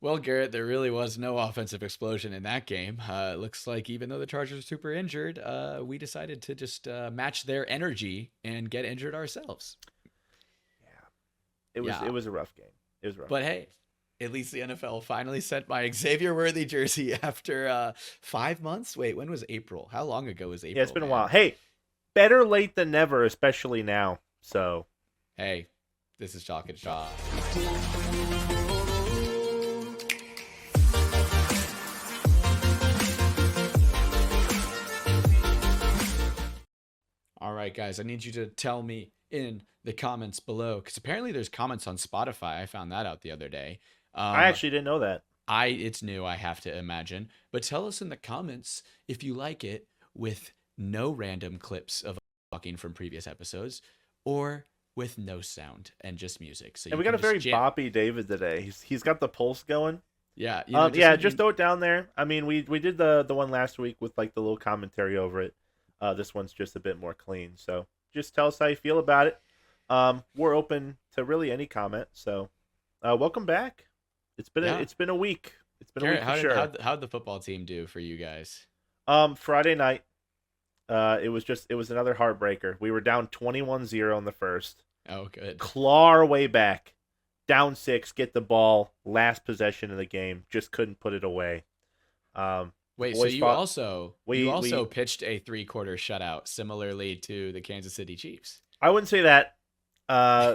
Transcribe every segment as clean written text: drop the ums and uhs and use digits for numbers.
Well, Garrett, there really was no offensive explosion in that game. It looks like even though the Chargers are super injured, we decided to just match their energy and get injured ourselves. Yeah, it was Yeah, it was a rough game. It was a rough but game. hey, at least the NFL finally sent my Xavier Worthy jersey after 5 months. Wait, when was April? How long ago was Yeah, it's April, been a while. man? Hey, better late than never, especially now. So Hey, this is Talkin Chop. All right, guys, I need you to tell me in the comments below because apparently there's comments on Spotify. I found that out the other day. I Um, actually didn't know that. it's new, I have to imagine. But tell us in the comments if you like it with no random clips of talking from previous episodes or with no sound and just music. So And you we got can a just very jam. boppy David today. He's got the pulse going. Yeah, Yeah, just throw it down there. I mean, we did the one last week with like the little commentary over it. This one's just a bit more clean. So just tell us how you feel about it. We're open to really any comment. So welcome back. It's been a week. It's been Garrett, a week for sure. how'd the football team do for you guys? Friday night. It was another heartbreaker. We were down 21-0 in the first. Oh, good. Claw our way back. Down 6, get the ball, last possession of the game. Just couldn't put it away. Wait, so you also pitched a 3-quarter shutout, similarly to the Kansas City Chiefs. I wouldn't say that.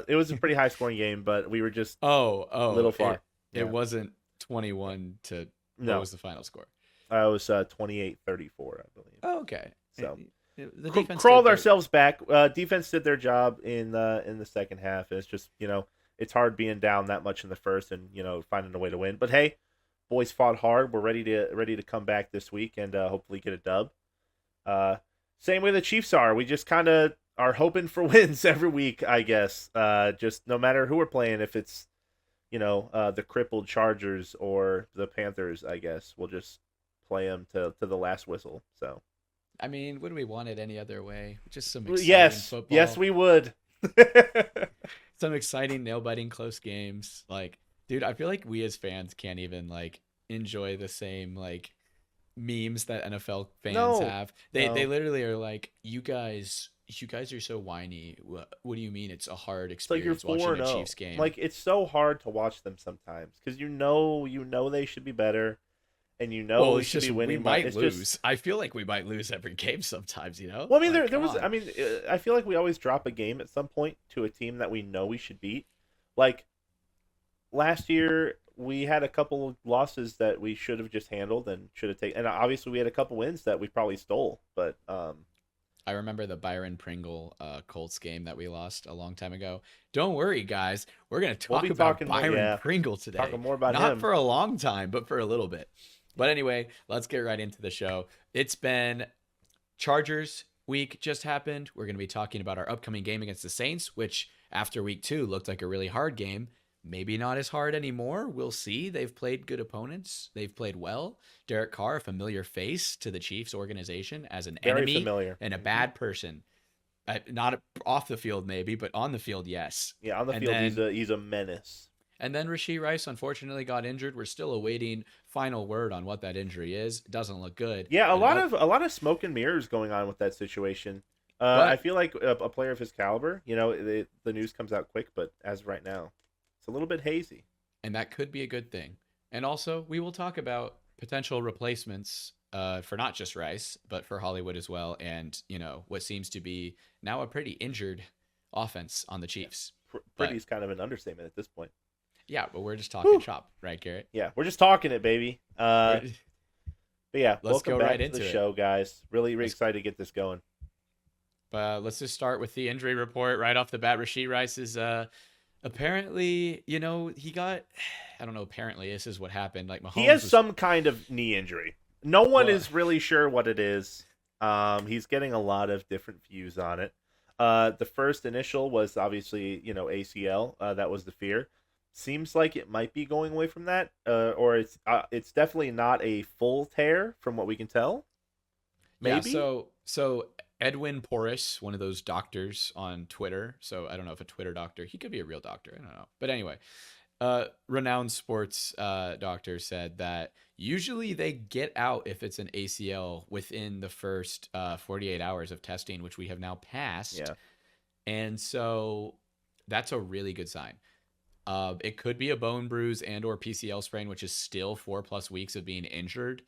It was a pretty high scoring game, but we were just a little far. It wasn't 21 to No. What was the final score? It was 28-34, I believe. Oh, okay. So the defense crawled ourselves back. Defense did their job in the second half. It's just, it's hard being down that much in the first and, finding a way to win. But hey, boys fought hard. We're ready to come back this week and hopefully get a dub. Same way the Chiefs are. We just kind of are hoping for wins every week, I guess. Just no matter who we're playing, if it's the crippled Chargers or the Panthers, I guess we'll just play them to the last whistle. So, I mean, would we want it any other way? Just some exciting football. Yes, we would. Some exciting nail-biting close games. Like, dude, I feel like we as fans can't even like enjoy the same like memes that NFL fans have. They literally are like, you guys are so whiny. What do you mean it's a hard experience watching a Chiefs game? Like, it's so hard to watch them sometimes because you know they should be better, and we should be winning. We might lose. I feel like we might lose every game sometimes. Well, I mean, there was. I mean, I feel like we always drop a game at some point to a team that we know we should beat. Like last year, we had a couple of losses that we should have just handled and should have taken, and obviously we had a couple wins that we probably stole, but I remember the Byron Pringle Colts game that we lost a long time ago. Don't worry, guys. We're going to talk about Byron Pringle today. Talking more about Not him. for a long time, but for a little bit. But anyway, let's get right into the show. It's been Chargers week just happened. We're going to be talking about our upcoming game against the Saints, which after week 2 looked like a really hard game. Maybe not as hard anymore. We'll see. They've played good opponents. They've played well. Derek Carr, a familiar face to the Chiefs organization as an Very enemy familiar. and a bad person. Not off the field, maybe, but on the field, yes. Yeah, on the field, he's a menace. And then Rashee Rice unfortunately got injured. We're still awaiting final word on what that injury is. It doesn't look good. Yeah, a lot of smoke and mirrors going on with that situation. I feel like a player of his caliber, the news comes out quick, but as of right now, it's a little bit hazy. And that could be a good thing. And also, we will talk about potential replacements for not just Rice, but for Hollywood as well. And, what seems to be now a pretty injured offense on the Chiefs. Yeah. Pretty's kind of an understatement at this point. Yeah, but we're just talking shop, right, Garrett? Yeah, we're just talking it, baby. But yeah, let's welcome go back right to into the it. show, guys. Really excited to get this going. Let's just start with the injury report right off the bat. Rashee Rice is apparently, he got, I don't know, apparently this is what happened. Like Mahomes he has some kind of knee injury. No one is really sure what it is. He's getting a lot of different views on it. The first initial was obviously, ACL. That was the fear. Seems like it might be going away from that, or it's definitely not a full tear from what we can tell. Maybe. Yeah, so Edwin Porras, one of those doctors on Twitter. So I don't know if a Twitter doctor, he could be a real doctor. I don't know. But anyway, Renowned sports doctor said that usually they get out if it's an ACL within the first 48 hours of testing, which we have now passed. Yeah. And so that's a really good sign. It could be a bone bruise and or PCL sprain, which is still 4+ weeks of being injured.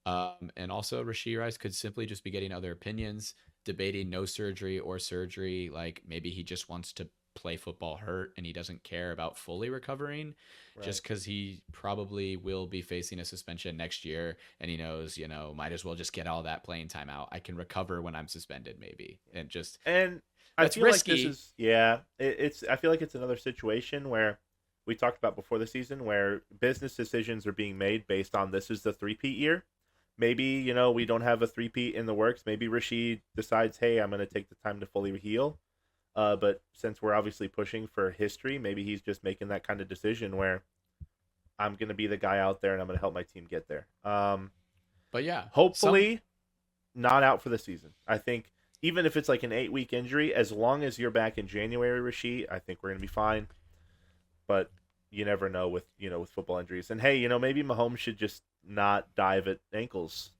And also Rashee Rice could simply just be getting other opinions, debating no surgery or surgery. Like maybe he just wants to play football hurt and he doesn't care about fully recovering just because he probably will be facing a suspension next year. And he knows, might as well just get all that playing time out. I can recover when I'm suspended maybe. And I feel risky. like this is, I feel like it's another situation where we talked about before the season where business decisions are being made based on this is the 3-peat year. Maybe, we don't have a 3-peat in the works. Maybe Rashee decides, hey, I'm going to take the time to fully heal. But since we're obviously pushing for history, maybe he's just making that kind of decision where I'm going to be the guy out there and I'm going to help my team get there. But yeah, hopefully not out for the season. I think even if it's like an 8-week injury, as long as you're back in January, Rashee, I think we're going to be fine. But you never know with football injuries. And hey, maybe Mahomes should just not dive at ankles.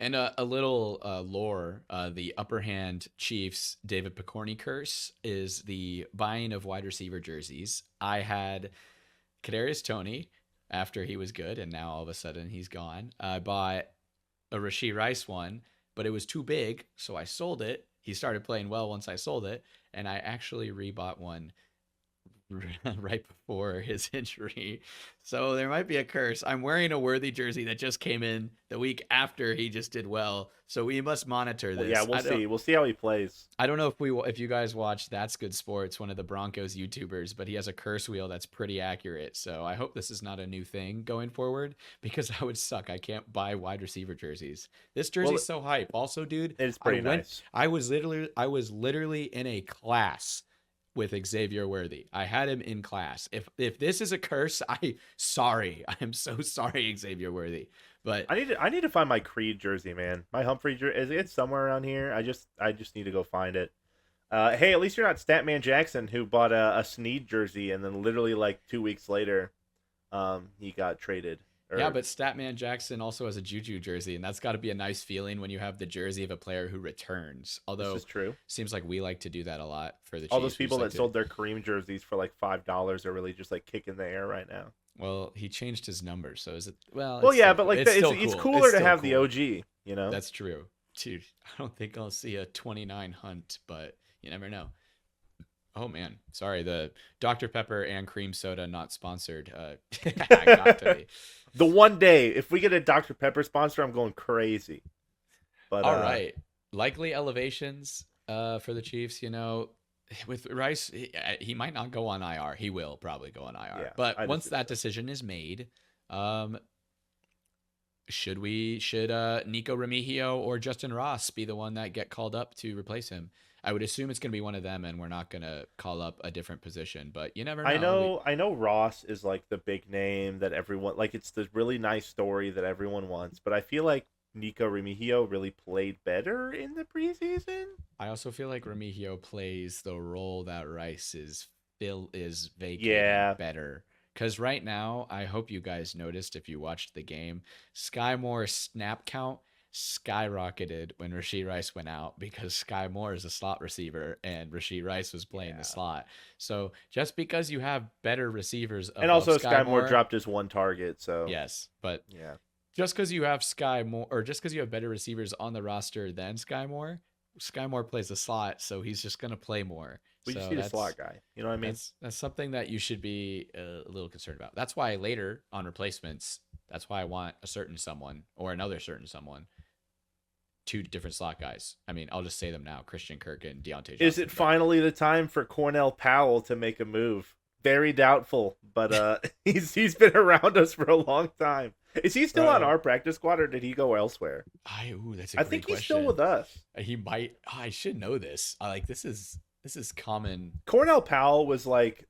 And a little lore, the upper hand Chiefs David Pokorny curse is the buying of wide receiver jerseys. I had Kadarius Toney after he was good, and now all of a sudden he's gone. I bought a Rashee Rice one, but it was too big, so I sold it. He started playing well once I sold it, and I actually rebought one right before his injury. So there might be a curse. I'm wearing a Worthy jersey that just came in the week after he just did well. So we must monitor this. Well, yeah, we'll see. We'll see how he plays. I don't know if you guys watch That's Good Sports, one of the Broncos YouTubers, but he has a curse wheel that's pretty accurate. So I hope this is not a new thing going forward because that would suck. I can't buy wide receiver jerseys. This jersey's so hype. Also, dude, it's pretty nice. I was literally in a class with Xavier Worthy. I had him in class. If this is a curse, I'm so sorry, Xavier Worthy. But I need to find my Creed jersey, man. My Humphrey jersey, it's somewhere around here. I just need to go find it. Hey, at least you're not Statman Jackson who bought a Snead jersey and then literally like 2 weeks later, he got traded. Yeah, but Statman Jackson also has a Juju jersey, and that's got to be a nice feeling when you have the jersey of a player who returns. Although this is true. Seems like we like to do that a lot for the Chiefs. All those people that sold their Kareem jerseys for like $5 are really just like kicking the air right now. Well, he changed his number, so is it? Well, yeah, but like it's cooler to have the OG. That's true, dude. I don't think I'll see a 29 Hunt, but you never know. Oh man, sorry. The Dr. Pepper and cream soda not sponsored. Got to be. The one day, if we get a Dr. Pepper sponsor, I'm going crazy. But all right, likely elevations for the Chiefs. With Rice, he might not go on IR. He will probably go on IR. Yeah, but once that decision is made, should Nico Remigio or Justin Ross be the one that get called up to replace him? I would assume it's going to be one of them, and we're not going to call up a different position, but you never know. I know Ross is like the big name that everyone, like it's the really nice story that everyone wants, but I feel like Nico Remigio really played better in the preseason. I also feel like Remigio plays the role that Rice is vacating better. Because right now, I hope you guys noticed if you watched the game, Sky Moore's snap count skyrocketed when Rashee Rice went out because Sky Moore is a slot receiver and Rashee Rice was playing the slot. So just because you have better receivers, and also Sky Moore dropped his one target. So yes, but just because you have Sky Moore or just because you have better receivers on the roster than Sky Moore plays a slot, so he's just gonna play more. We just need a slot guy. You know what I mean? That's something that you should be a little concerned about. That's why later on replacements, that's why I want a certain someone or another certain someone. 2 different slot guys. I mean, I'll just say them now: Christian Kirk and Diontae Johnson. Is it finally the time for Cornell Powell to make a move? Very doubtful, but he's been around us for a long time. Is he still on our practice squad, or did he go elsewhere? That's a great I think question. He's still with us. He might. I should know this. This is common. Cornell Powell was like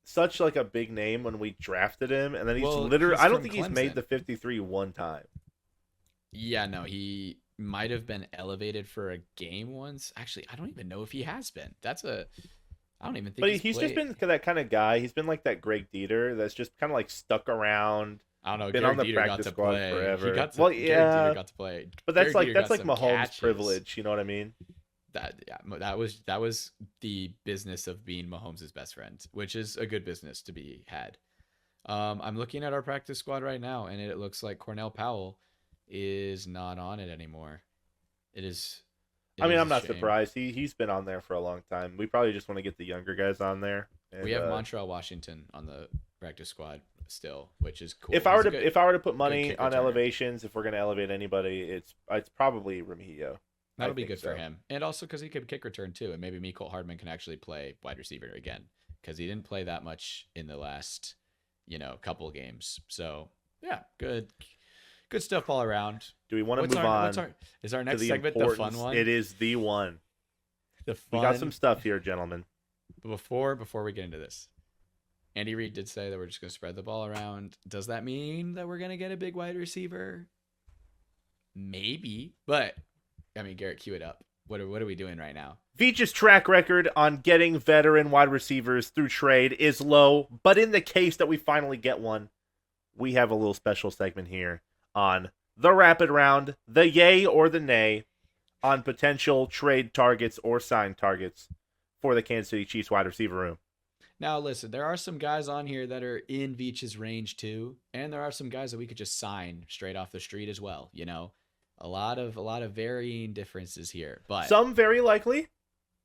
such like a big name when we drafted him, and then he's I don't think Clemson. He's made the 53 one time. Yeah, no, he might have been elevated for a game once. Actually, I don't even know if he has been. That's a I don't even think But he's he's just played. been that kind of guy. He's been like that Greg Dieter that's just kind of like stuck around, I don't know. been Garrett on the Dieter got practice to squad play. forever. Garrett Dieter got to play. But Garrett Dieter that's got like some Mahomes' catches. privilege. You know what I mean? That was the business of being Mahomes' best friend, which is a good business to be had. I'm looking at our practice squad right now, and it looks like Cornell Powell is not on it anymore. It is. I mean, is I'm a not shame. surprised. He's been on there for a long time. We probably just want to get the younger guys on there. And, We have Montreal Washington on the practice squad still, which is cool. If I were to put money kick on returner. elevations, if we're gonna elevate anybody, it's probably Remigio. That'll be good for him, and also because he could kick return too, and maybe Mecole Hardman can actually play wide receiver again because he didn't play that much in the last, couple games. So yeah, good stuff all around. Do we want to move on? Is our next segment the fun one? It is the one. The fun. We got some stuff here, gentlemen. But before we get into this, Andy Reid did say that we're just going to spread the ball around. Does that mean that we're going to get a big wide receiver? Maybe, but I mean, Garrett, cue it up. What are we doing right now? Veach's track record on getting veteran wide receivers through trade is low, but in the case that we finally get one, we have a little special segment here on the rapid round, the yay or the nay, on potential trade targets or signed targets for the Kansas City Chiefs wide receiver room. Now, listen, there are some guys on here that are in Veach's range too, and there are some guys that we could just sign straight off the street as well. A lot of varying differences here, but some very likely,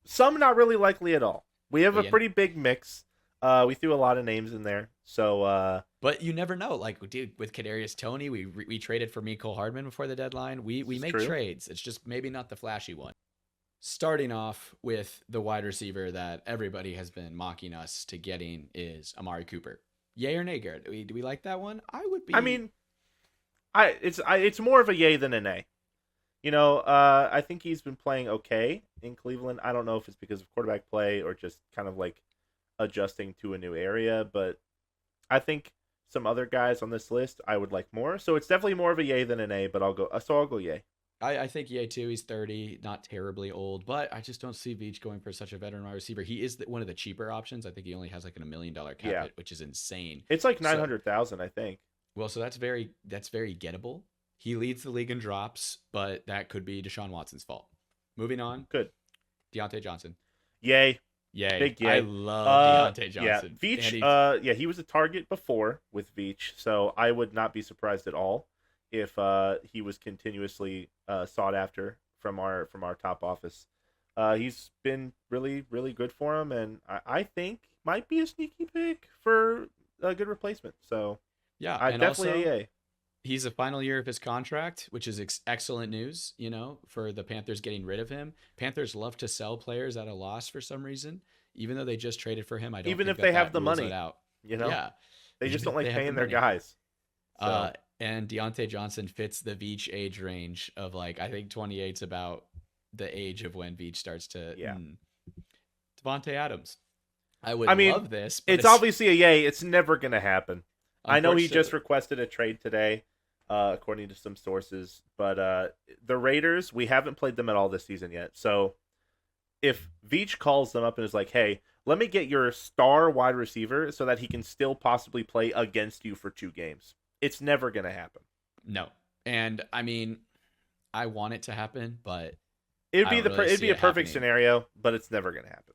some not really likely at all. We have a pretty big mix. We threw a lot of names in there, so. But you never know. Like, dude, with Kadarius Toney, we traded for Mecole Hardman before the deadline. We make trades. It's just maybe not the flashy one. Starting off with the wide receiver that everybody has been mocking us to getting is Amari Cooper. Yay or nay, Garrett? Do we like that one? I would be. I mean, it's more of a yay than a nay. I think he's been playing okay in Cleveland. I don't know if it's because of quarterback play or just kind of like adjusting to a new area, but I think some other guys on this list I would like more. So it's definitely more of a yay than an A, but I'll go yay. I think yay too. He's 30, not terribly old, but I just don't see Veach going for such a veteran wide receiver. He is one of the cheaper options. I think he only has like $1 million cap hit, which is insane. It's like 900,000, I think. Well, so that's very gettable. He leads the league in drops, but that could be Deshaun Watson's fault. Moving on. Good. Diontae Johnson. Yay. Big yay. I love Diontae Johnson. Yeah, Veach. He was a target before with Veach, so I would not be surprised at all if he was continuously sought after from our top office. He's been really, really good for him, and I think might be a sneaky pick for a good replacement. So yeah, and definitely also, a yay. He's the final year of his contract, which is excellent news, for the Panthers getting rid of him. Panthers love to sell players at a loss for some reason, even though they just traded for him. I don't even think if they have the money, out. Yeah, they just don't like paying their guys. So. And Diontae Johnson fits the Veach age range of I think 28's about the age of when Veach starts to. Yeah. Davante Adams. I love this. But it's obviously a yay. It's never gonna happen. I know he just requested a trade today, according to some sources. But the Raiders, we haven't played them at all this season yet. So if Veach calls them up and is like, hey, let me get your star wide receiver so that he can still possibly play against you for 2 games, it's never going to happen. No. And I mean, I want it to happen, but it'd be a perfect scenario, but it's never going to happen.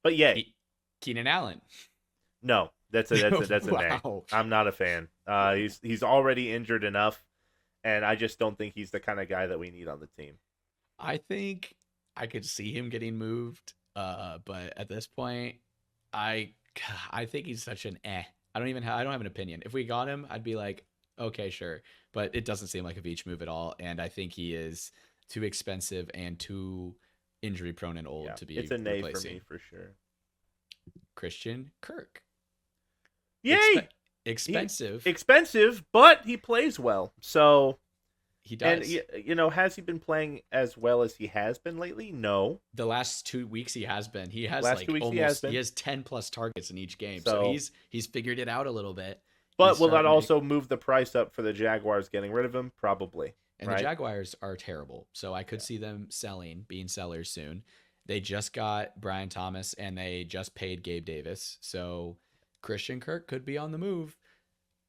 But yay. Keenan Allen. No. That's a nay. I'm not a fan. He's already injured enough, and I just don't think he's the kind of guy that we need on the team. I think I could see him getting moved, but at this point, I think he's such an eh. I don't have an opinion. If we got him, I'd be like, okay, sure, but it doesn't seem like a Veach move at all, and I think he is too expensive and too injury prone and old to be. It's a nay for me for sure. Christian Kirk. Yay! Expensive, but he plays well. So he does. And has he been playing as well as he has been lately? No. The last 2 weeks he has been. He has he has 10 plus targets in each game. So he's figured it out a little bit. But will that also move the price up for the Jaguars getting rid of him? Probably. And the Jaguars are terrible. So I could see them being sellers soon. They just got Brian Thomas and they just paid Gabe Davis. So Christian Kirk could be on the move.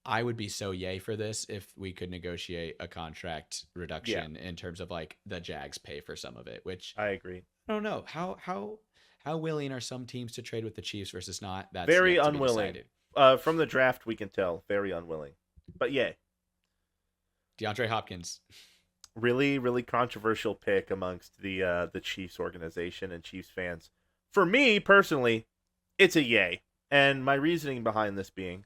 I would be so yay for this if we could negotiate a contract reduction in terms of like the Jags pay for some of it, which I agree. I don't know. How willing are some teams to trade with the Chiefs versus not? That's very yet to be unwilling. decided. From the draft, we can tell. Very unwilling. But yeah. DeAndre Hopkins. Really, really controversial pick amongst the Chiefs organization and Chiefs fans. For me, personally, it's a yay. And my reasoning behind this being,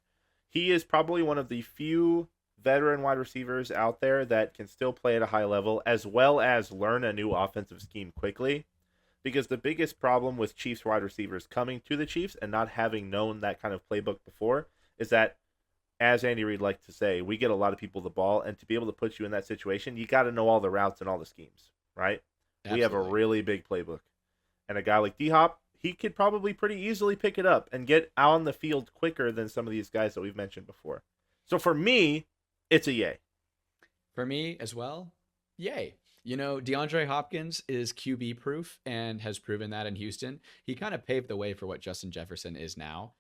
he is probably one of the few veteran wide receivers out there that can still play at a high level, as well as learn a new offensive scheme quickly. Because the biggest problem with Chiefs wide receivers coming to the Chiefs and not having known that kind of playbook before is that, as Andy Reid likes to say, we get a lot of people the ball, and to be able to put you in that situation, you got to know all the routes and all the schemes, right? Absolutely. We have a really big playbook. And a guy like D-Hop, he could probably pretty easily pick it up and get out on the field quicker than some of these guys that we've mentioned before. So for me, it's a yay. For me as well, yay. You know, DeAndre Hopkins is QB proof and has proven that in Houston. He kind of paved the way for what Justin Jefferson is now.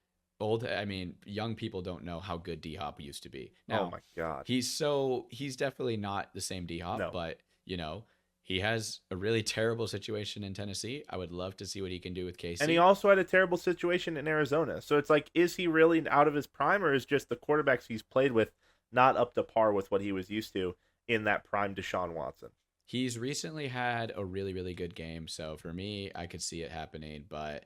Young people don't know how good D-Hop used to be. Now, oh my God. He's definitely not the same D-Hop, no. But, you know, he has a really terrible situation in Tennessee. I would love to see what he can do with KC. And he also had a terrible situation in Arizona. So it's like, is he really out of his prime, or is just the quarterbacks he's played with not up to par with what he was used to in that prime Deshaun Watson? He's recently had a really, really good game. So for me, I could see it happening, but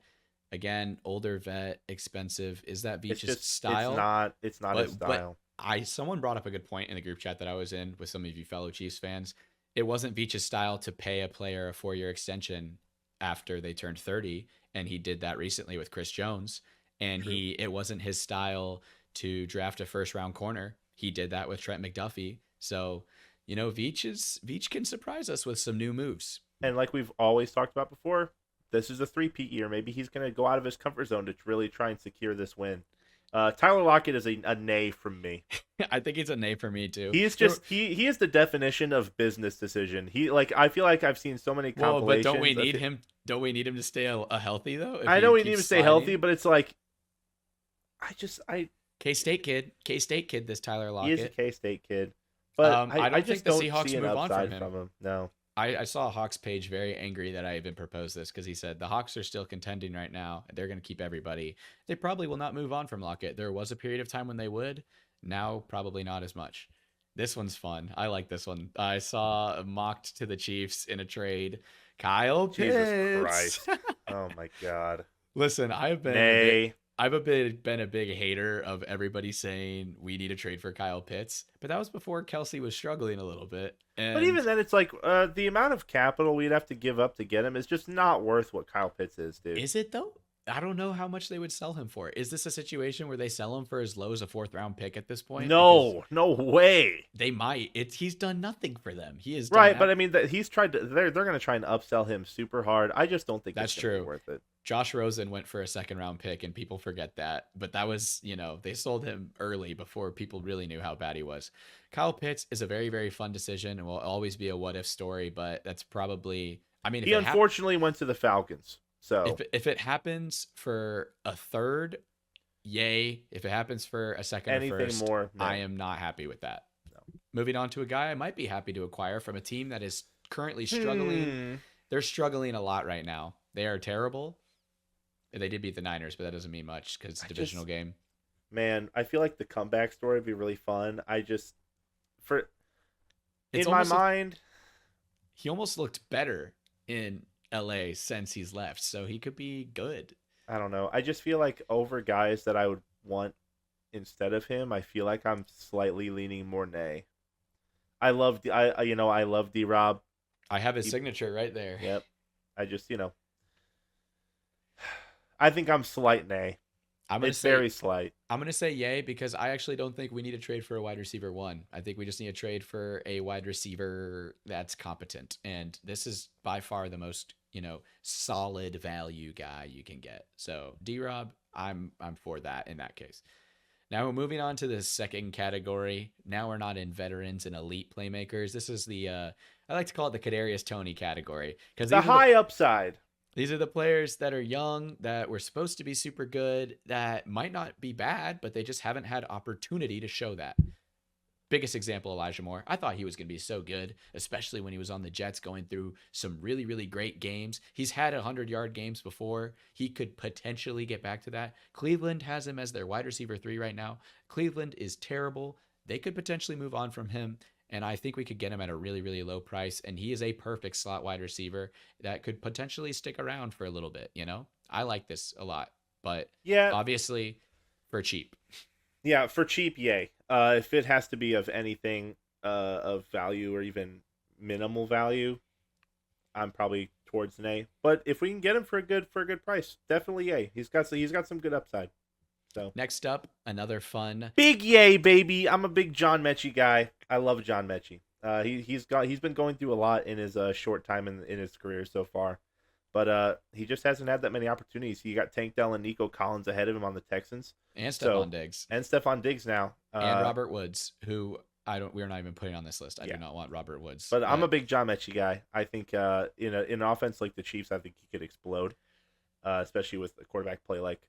again, older vet, expensive. Is that Veach's style? It's not his style. But someone brought up a good point in the group chat that I was in with some of you fellow Chiefs fans. It wasn't Veach's style to pay a player a 4-year extension after they turned 30, and he did that recently with Chris Jones. And it wasn't his style to draft a first-round corner. He did that with Trent McDuffie. So, you know, Veach can surprise us with some new moves. And like we've always talked about before, this is a 3-peat year. Maybe he's going to go out of his comfort zone to really try and secure this win. Tyler Lockett is a nay from me. I think it's a nay for me too. He is just he is the definition of business decision. I feel like I've seen so many compilations. But don't we need him? Don't we need him to stay a healthy though? I know we need him to stay healthy, but it's like K-State kid. This Tyler Lockett. He is a K-State kid, but I don't think the Seahawks move on from him. No. I saw a Hawks page very angry that I even proposed this because he said the Hawks are still contending right now. They're going to keep everybody. They probably will not move on from Lockett. There was a period of time when they would. Now, probably not as much. This one's fun. I like this one. I saw mocked to the Chiefs in a trade. Kyle Pitts. Jesus Christ. Oh, my God. Listen, I've been a big hater of everybody saying we need a trade for Kyle Pitts, but that was before Kelsey was struggling a little bit. But even then, it's like the amount of capital we'd have to give up to get him is just not worth what Kyle Pitts is, dude. Is it though? I don't know how much they would sell him for. Is this a situation where they sell him for as low as a 4th-round pick at this point? No way. They might. He's done nothing for them. He is right, but I mean that he's tried to. They're going to try and upsell him super hard. I just don't think that's true. Worth it. Josh Rosen went for a 2nd-round pick, and people forget that. But that was, they sold him early before people really knew how bad he was. Kyle Pitts is a very, very fun decision and will always be a what-if story, but that's probably... he unfortunately went to the Falcons. So if it happens for a 3rd, yay. If it happens for a 2nd or 1st, more, no. I am not happy with that. No. Moving on to a guy I might be happy to acquire from a team that is currently struggling. They're struggling a lot right now. They are terrible. They did beat the Niners, but that doesn't mean much because it's a divisional game. Man, I feel like the comeback story would be really fun. He almost looked better in LA since he's left, so he could be good. I don't know. I just feel like over guys that I would want instead of him, I feel like I'm slightly leaning more nay. I love D-Rob. I have his signature right there. Yep. I just, I think I'm slight nay. It's very slight. I'm going to say yay because I actually don't think we need a trade for a wide receiver 1. I think we just need a trade for a wide receiver that's competent. And this is by far the most, solid value guy you can get. So D-Rob, I'm for that in that case. Now we're moving on to the second category. Now we're not in veterans and elite playmakers. This is the, I like to call it the Kadarius Toney category. The high upside. These are the players that are young, that were supposed to be super good, that might not be bad, but they just haven't had opportunity to show that. Biggest example, Elijah Moore. I thought he was going to be so good, especially when he was on the Jets going through some really, really great games. He's had 100-yard games before. He could potentially get back to that. Cleveland has him as their wide receiver 3 right now. Cleveland is terrible. They could potentially move on from him, and I think we could get him at a really, really low price, and he is a perfect slot wide receiver that could potentially stick around for a little bit, you know? I like this a lot, but Yeah, obviously for cheap. yeah, for cheap, yay. If it has to be of anything of value or even minimal value, I'm probably towards nay. But if we can get him for a good price, definitely yay. He's got some good upside. So Next up, another fun. big yay, baby! I'm a big John Metchie guy. I love John Metchie. He's been going through a lot in his short time in his career so far, but he just hasn't had that many opportunities. He got Tank Dell and Nico Collins ahead of him on the Texans, And Stephon Diggs. and Stephon Diggs now, And Robert Woods, who we're not even putting on this list. I do not want Robert Woods. But I'm a big John Metchie guy. I think in an offense like the Chiefs, I think he could explode, especially with the quarterback play. Like,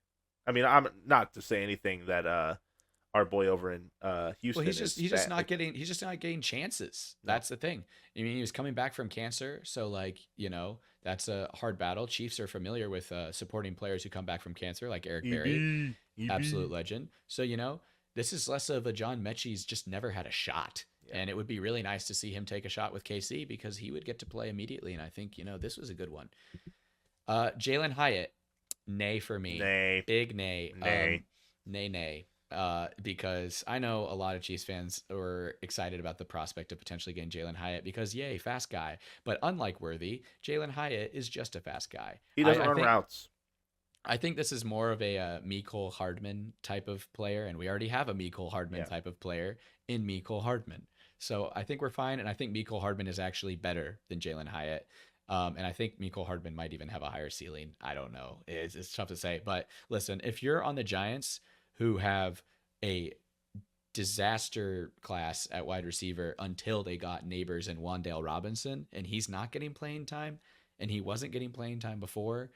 I mean, I'm not to say anything that our boy over in Houston. Well, he's just not getting chances. That's the thing. I mean, he was coming back from cancer, so like, you know, that's a hard battle. Chiefs are familiar with supporting players who come back from cancer, like Eric Berry, absolute legend. So, you know, this is less of a John Mechie's just never had a shot. Yeah. And it would be really nice to see him take a shot with KC because he would get to play immediately. And I think, you know, this was a good one. Jalin Hyatt, nay for me. Nay. Big nay. Nay. Nay. Because I know a lot of Chiefs fans were excited about the prospect of potentially getting Jalin Hyatt because, yay, fast guy. But unlike Worthy, Jalin Hyatt is just a fast guy. He doesn't run routes. I think this is more of a Mecole Hardman type of player, and we already have a Mecole Hardman type of player in Mecole Hardman. So I think we're fine, and I think Mecole Hardman is actually better than Jalin Hyatt. And I think Mecole Hardman might even have a higher ceiling. I don't know. It's tough to say. But listen, if you're on the Giants who have a disaster class at wide receiver until they got Neighbors and Wan'Dale Robinson, and he's not getting playing time, and he wasn't getting playing time before,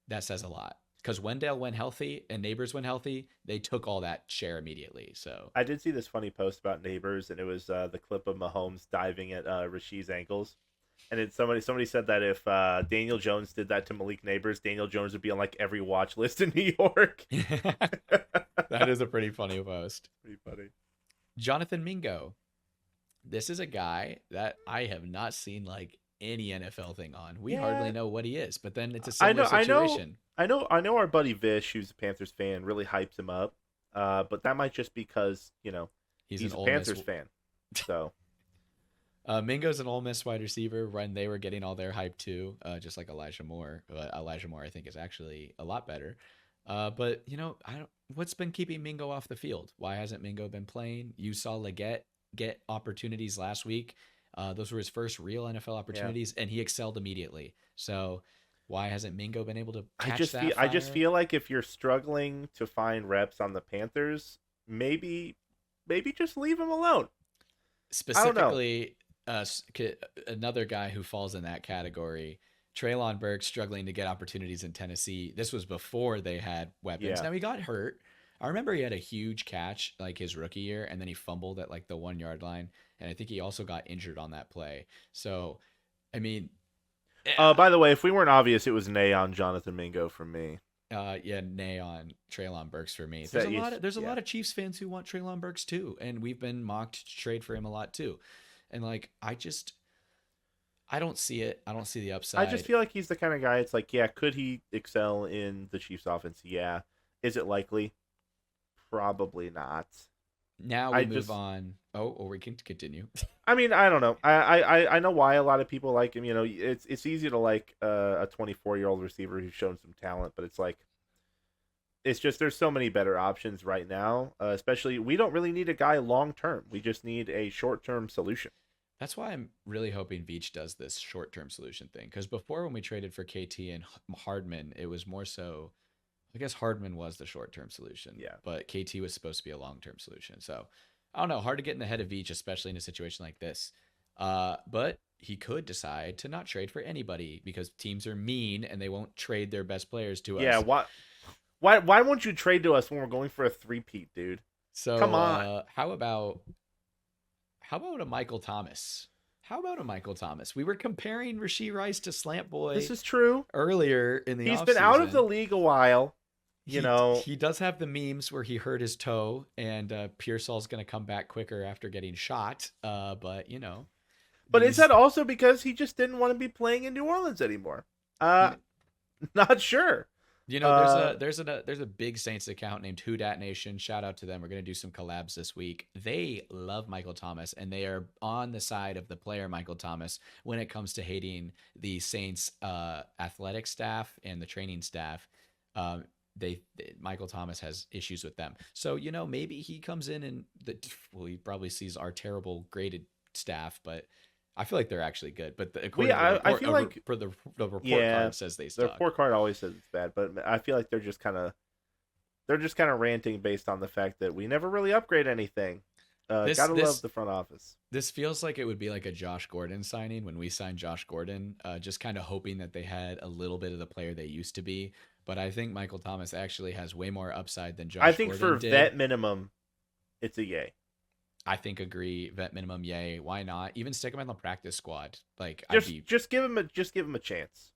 that says a lot. Because Wendell went healthy and Neighbors went healthy, they took all that share immediately. So I did see this funny post about Neighbors, and it was the clip of Mahomes diving at Rashee's ankles. And it's somebody said that if Daniel Jones did that to Malik Neighbors, Daniel Jones would be on like every watch list in New York. That is a pretty funny post. Pretty funny. Jonathan Mingo. This is a guy that I have not seen like any NFL thing on. We hardly know what he is, but then it's a similar situation. I know our buddy Vish, who's a Panthers fan, really hypes him up. But that might just because, you know, he's a Panthers fan. So Mingo's an Ole Miss wide receiver when they were getting all their hype too, just like Elijah Moore. But Elijah Moore, I think, is actually a lot better. But you know, what's been keeping Mingo off the field? Why hasn't Mingo been playing? You saw Leggett get opportunities last week. Those were his first real NFL opportunities, and he excelled immediately. So why hasn't Mingo been able to catch that fire? I just feel like if you're struggling to find reps on the Panthers, maybe just leave him alone. Specifically, another guy who falls in that category, Treylon Burks, struggling to get opportunities in Tennessee. This was before they had weapons. Now he got hurt. I remember he had a huge catch like his rookie year, and then he fumbled at like the 1 yard line. And I think he also got injured on that play. So, I mean, by the way, if we weren't obvious, it was nay on Jonathan Mingo from me. Nay on Treylon Burks for me. There's a lot of Chiefs fans who want Treylon Burks too, and we've been mocked to trade for him a lot too. And like, I don't see it. I don't see the upside. I just feel like he's the kind of guy. It's like, yeah, could he excel in the Chiefs offense? Yeah. Is it likely? Probably not. Now we move on. Or we can continue. I mean, I don't know. I know why a lot of people like him. You know, it's easy to like a 24-year-old receiver who's shown some talent, but it's like, it's just there's so many better options right now. Especially, we don't really need a guy long term. We just need a short term solution. That's why I'm really hoping Veach does this short term solution thing. Because before, when we traded for KT and Hardman, it was more so. I guess Hardman was the short-term solution, but KT was supposed to be a long-term solution. So I don't know, hard to get in the head of Veach, especially in a situation like this. But he could decide to not trade for anybody because teams are mean and they won't trade their best players to Yeah, us. why won't you trade to us when we're going for a three-peat, dude? So Come on. how about a Michael Thomas? How about a Michael Thomas? We were comparing Rashee Rice to Slant Boy. This is true. Earlier in the He's offseason. been out of the league a while. He does have the memes where he hurt his toe and Pearsall's going to come back quicker after getting shot. But But is that also because he just didn't want to be playing in New Orleans anymore? Not sure. There's a big Saints account named Who Dat Nation. Shout out to them. We're going to do some collabs this week. They love Michael Thomas, and they are on the side of the player Michael Thomas when it comes to hating the Saints athletic staff and the training staff. Michael Thomas has issues with them. So, maybe he comes in and he probably sees our terrible graded staff, but I feel like they're actually good. But the report card says they suck. The report card always says it's bad, but I feel like they're just kind of ranting based on the fact that we never really upgrade anything. Gotta love the front office. This feels like it would be like a Josh Gordon signing when we signed Josh Gordon, just kind of hoping that they had a little bit of the player they used to be. But I think Michael Thomas actually has way more upside than Josh Gordon. I think for vet minimum, it's a yay. I think agree. Vet minimum, yay. Why not? Even stick him in the practice squad. Like just give him a chance.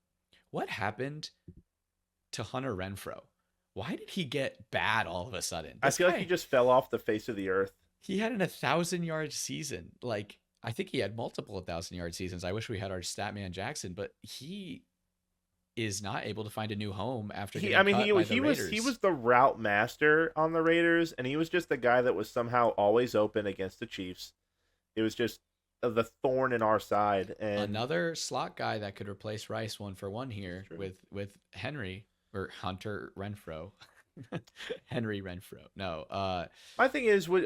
What happened to Hunter Renfrow? Why did he get bad all of a sudden? I feel like he just fell off the face of the earth. He had an 1,000-yard season. Like, I think he had multiple 1,000-yard seasons. I wish we had our stat man Jackson, but he is not able to find a new home after getting cut by the Raiders. He was the route master on the Raiders, and he was just the guy that was somehow always open against the Chiefs. It was just the thorn in our side. And another slot guy that could replace Rice 1-for-1 here with Henry or Hunter Renfrow. Henry Renfrow. No. My thing is, in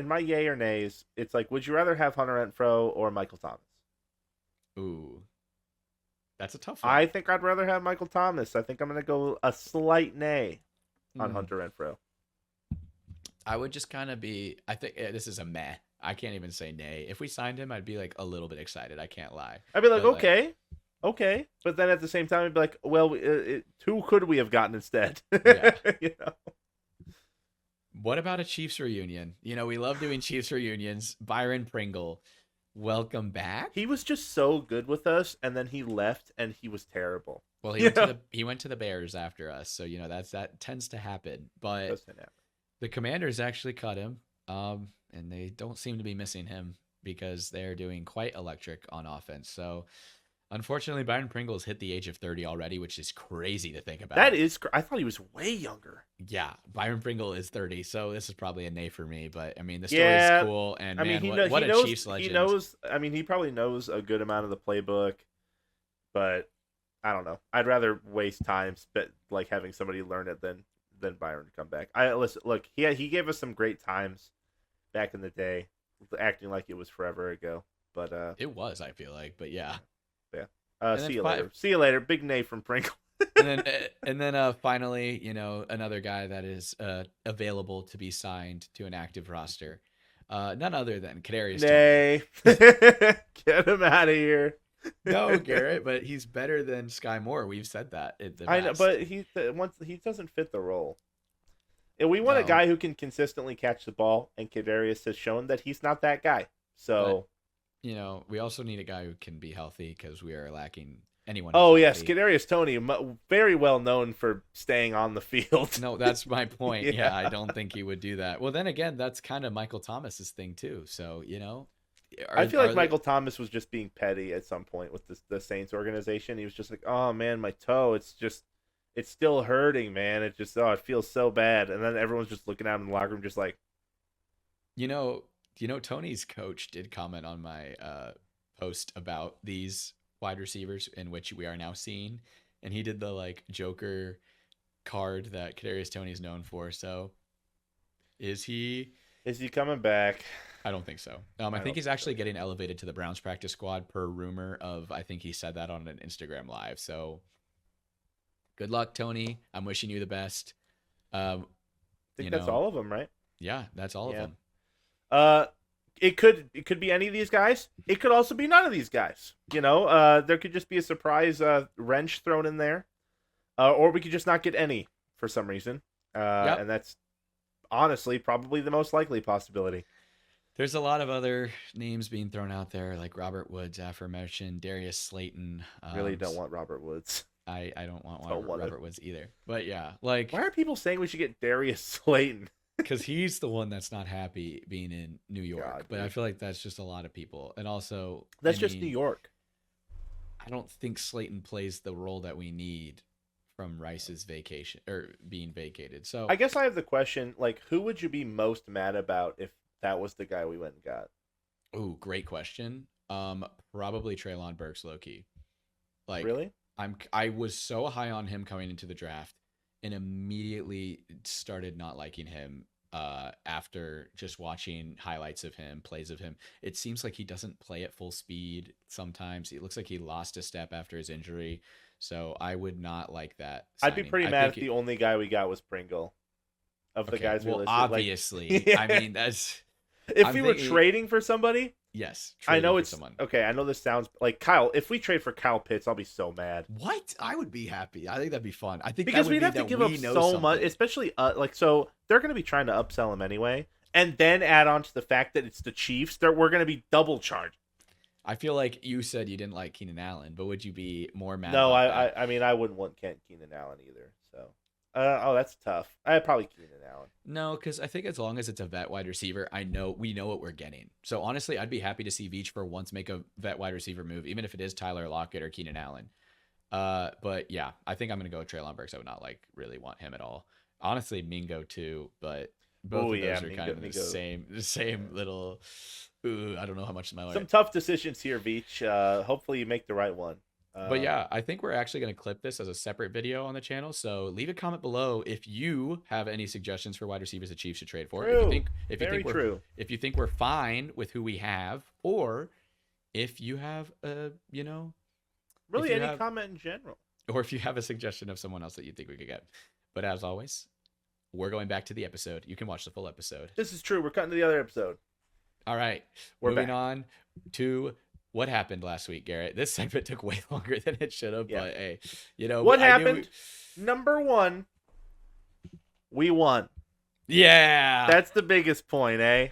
my yay or nays, it's like, would you rather have Hunter Renfrow or Michael Thomas? Ooh. That's a tough one. I think I'd rather have Michael Thomas. I think I'm going to go a slight nay on Hunter Renfrow. I would just kind of be, I think this is a meh. I can't even say nay. If we signed him, I'd be like a little bit excited. I can't lie. I'd be like, okay. But then at the same time, I'd be like, well, who could we have gotten instead? Yeah. What about a Chiefs reunion? We love doing Chiefs reunions. Byron Pringle. Welcome back. He was just so good with us, and then he left, and he was terrible. Well, he went to the Bears after us, so that tends to happen. But the Commanders actually cut him, and they don't seem to be missing him because they're doing quite electric on offense. So, unfortunately, Byron Pringle's hit the age of 30 already, which is crazy to think about. That is, I thought he was way younger. Yeah, Byron Pringle is 30, so this is probably a nay for me. But the story is cool, and what a Chiefs legend. He knows. He probably knows a good amount of the playbook, but I don't know. I'd rather waste time having somebody learn it than Byron come back. Look, he gave us some great times back in the day, acting like it was forever ago, but it was. I feel like, but yeah. See you later. See you later. Big nay from Pringle. and then finally, another guy that is available to be signed to an active roster. None other than Kadarius Toney. Get him out of here. No, Garrett, but he's better than Sky Moore. We've said that. I know, but he doesn't fit the role. And we want a guy who can consistently catch the ball, and Kadarius has shown that he's not that guy. So, we also need a guy who can be healthy because we are lacking anyone. Oh yes, Kadarius Toney, very well known for staying on the field. No, that's my point. Yeah, I don't think he would do that. Well, then again, that's kind of Michael Thomas's thing too. So I feel like Michael Thomas was just being petty at some point with the Saints organization. He was just like, "Oh man, my toe, it's still hurting, man. It feels so bad." And then everyone's just looking at him in the locker room, just like, Tony's coach did comment on my post about these wide receivers in which we are now seeing, and he did the Joker card that Kadarius Toney is known for. So, is he coming back? I don't think so. I think he's actually getting elevated to the Browns practice squad per rumor of. I think he said that on an Instagram live. So, good luck, Tony. I'm wishing you the best. I think that's all of them, right? Yeah, that's all of them. it could be any of these guys. It could also be none of these guys. There could just be a surprise wrench thrown in there, or we could just not get any for some reason. And that's honestly probably the most likely possibility. There's a lot of other names being thrown out there, like Robert Woods, aforementioned, Darius Slayton. Really don't want Robert Woods. I don't want Robert Woods either. But yeah, like, why are people saying we should get Darius Slayton? Because he's the one that's not happy being in New York. God, but I feel like that's just a lot of people. And also, that's just New York. I don't think Slayton plays the role that we need from Rice's vacation or being vacated. So I guess I have the question, like, who would you be most mad about if that was the guy we went and got? Oh, great question. Probably Treylon Burks, low-key. Like, really? I was so high on him coming into the draft and immediately started not liking him after just watching highlights of him, plays of him. It seems like he doesn't play at full speed sometimes. It looks like he lost a step after his injury. So I would not like that signing. I'd be pretty mad if the only guy we got was Pringle. Of the guys we listed. Obviously. Yeah. I mean, that's... If we were trading for somebody... Yes. I know it's... Someone. Okay, I know this sounds... Like, Kyle, if we trade for Kyle Pitts, I'll be so mad. What? I would be happy. I think that'd be fun. I think because we'd have to give up so much, especially... so they're going to be trying to upsell him anyway, and then add on to the fact that it's the Chiefs. We're going to be double charged. I feel like you said you didn't like Keenan Allen, but would you be more mad? No, I mean, I wouldn't want Keenan Allen either, so... that's tough. I'd probably Keenan Allen. No, because I think as long as it's a vet wide receiver, we know what we're getting. So honestly, I'd be happy to see Veach for once make a vet wide receiver move, even if it is Tyler Lockett or Keenan Allen. But yeah, I think I'm gonna go with Treylon Burks. I would not really want him at all. Honestly, Mingo too, but both of those are kind of the same little. I don't know how much my some tough decisions here, Veach. Hopefully, you make the right one. But yeah, I think we're actually going to clip this as a separate video on the channel. So leave a comment below if you have any suggestions for wide receivers the Chiefs should trade for. True. If you think we're fine with who we have, or if you have really any comment in general, or if you have a suggestion of someone else that you think we could get. But as always, we're going back to the episode. You can watch the full episode. This is true. We're cutting to the other episode. All right, moving on to what happened last week, Garrett. This segment took way longer than it should have, but hey, what happened? Number one, we won. Yeah, that's the biggest point, eh?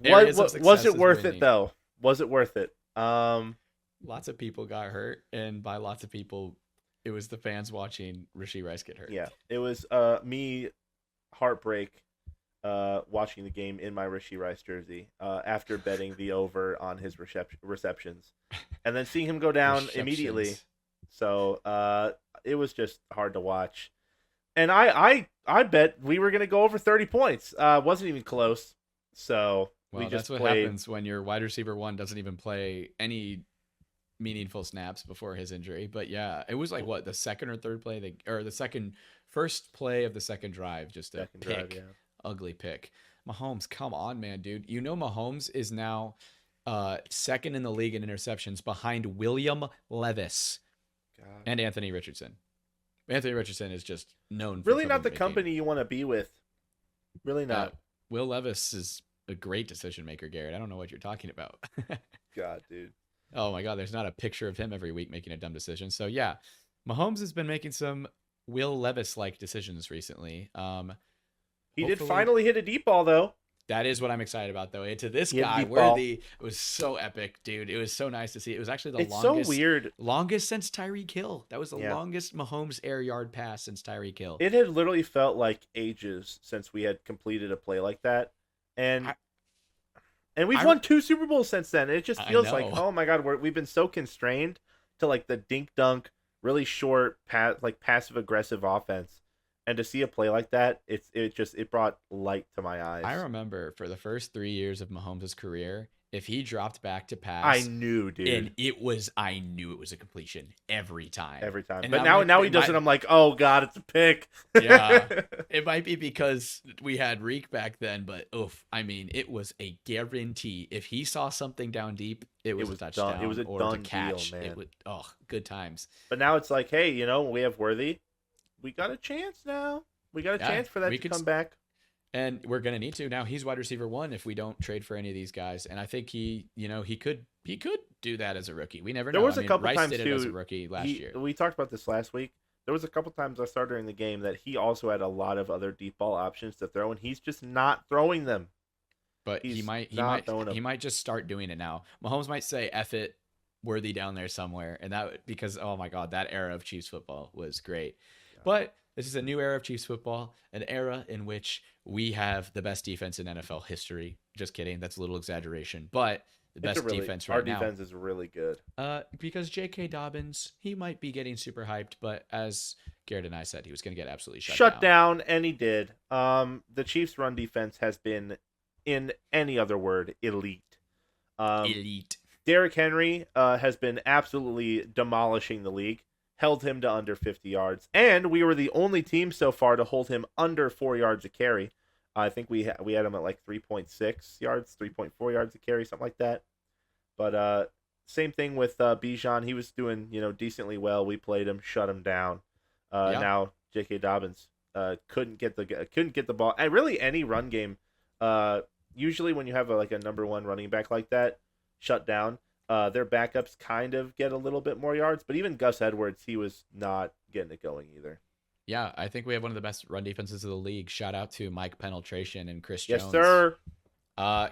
Was it worth it though? Was it worth it? Lots of people got hurt, and by lots of people, it was the fans watching Rashee Rice get hurt. Yeah, it was me, heartbreak. Watching the game in my Rashee Rice jersey after betting the over on his receptions, and then seeing him go down immediately. So it was just hard to watch. And I bet we were going to go over 30 points. Wasn't even close. So that's what happens when your wide receiver one doesn't even play any meaningful snaps before his injury. But yeah, it was like what, the second or third play, or the first play of the second drive, just a pick. Drive, yeah. Ugly pick. Mahomes, come on, man, dude. Mahomes is now second in the league in interceptions behind William Levis and Anthony Richardson. Anthony Richardson is just known for really not the company you want to be with. Really not. Will Levis is a great decision maker, Garrett. I don't know what you're talking about. God, dude. Oh my God, there's not a picture of him every week making a dumb decision. So yeah, Mahomes has been making some Will Levis-like decisions recently. He did finally hit a deep ball, though. That is what I'm excited about, though. To this guy, it was so epic, dude. It was so nice to see. It was actually the longest since Tyreek Hill. That was the longest Mahomes air yard pass since Tyreek Hill. It had literally felt like ages since we had completed a play like that, and we've won 2 Super Bowls since then. It just feels like, oh my God, we've been so constrained to like the dink dunk, really short, passive aggressive offense. And to see a play like that, it brought light to my eyes. I remember for the first 3 years of Mahomes' career, if he dropped back to pass, I knew, dude. And I knew it was a completion every time. Every time. And but now he does it. I'm like, oh God, it's a pick. Yeah. It might be because we had Reek back then, but it was a guarantee. If he saw something down deep, it was a touchdown. Done. It was a done catch. Deal, man. It was, good times. But now it's like, hey, we have Worthy. We got a chance now. We got a chance for that to come back. And we're gonna need to now. He's wide receiver 1 if we don't trade for any of these guys. And I think he could do that as a rookie. We never know. There was a couple Rice times did too. it as a rookie last year. We talked about this last week. There was a couple times I saw during the game that he also had a lot of other deep ball options to throw, and he's just not throwing them. But he might just start doing it now. Mahomes might say F it, Worthy down there somewhere, and that because oh my god, that era of Chiefs football was great. Yeah. But this is a new era of Chiefs football, an era in which we have the best defense in NFL history. Just kidding, that's a little exaggeration, but the best defense right now. Our defense is really good. Because J.K. Dobbins, he might be getting super hyped, but as Garrett and I said, he was going to get absolutely shut down, and he did. The Chiefs' run defense has been, in any other word, elite. Elite. Derrick Henry has been absolutely demolishing the league. Held him to under 50 yards, and we were the only team so far to hold him under 4 yards a carry. I think we had him at like 3.6 yards, 3.4 yards a carry, something like that. But same thing with Bijan. He was doing decently well. We played him, shut him down. Now J.K. Dobbins couldn't get the ball. And really, any run game. Usually, when you have a number one running back like that shut down, their backups kind of get a little bit more yards. But even Gus Edwards, he was not getting it going either. Yeah, I think we have one of the best run defenses of the league. Shout out to Mike Penetration and Chris Jones. Yes, sir.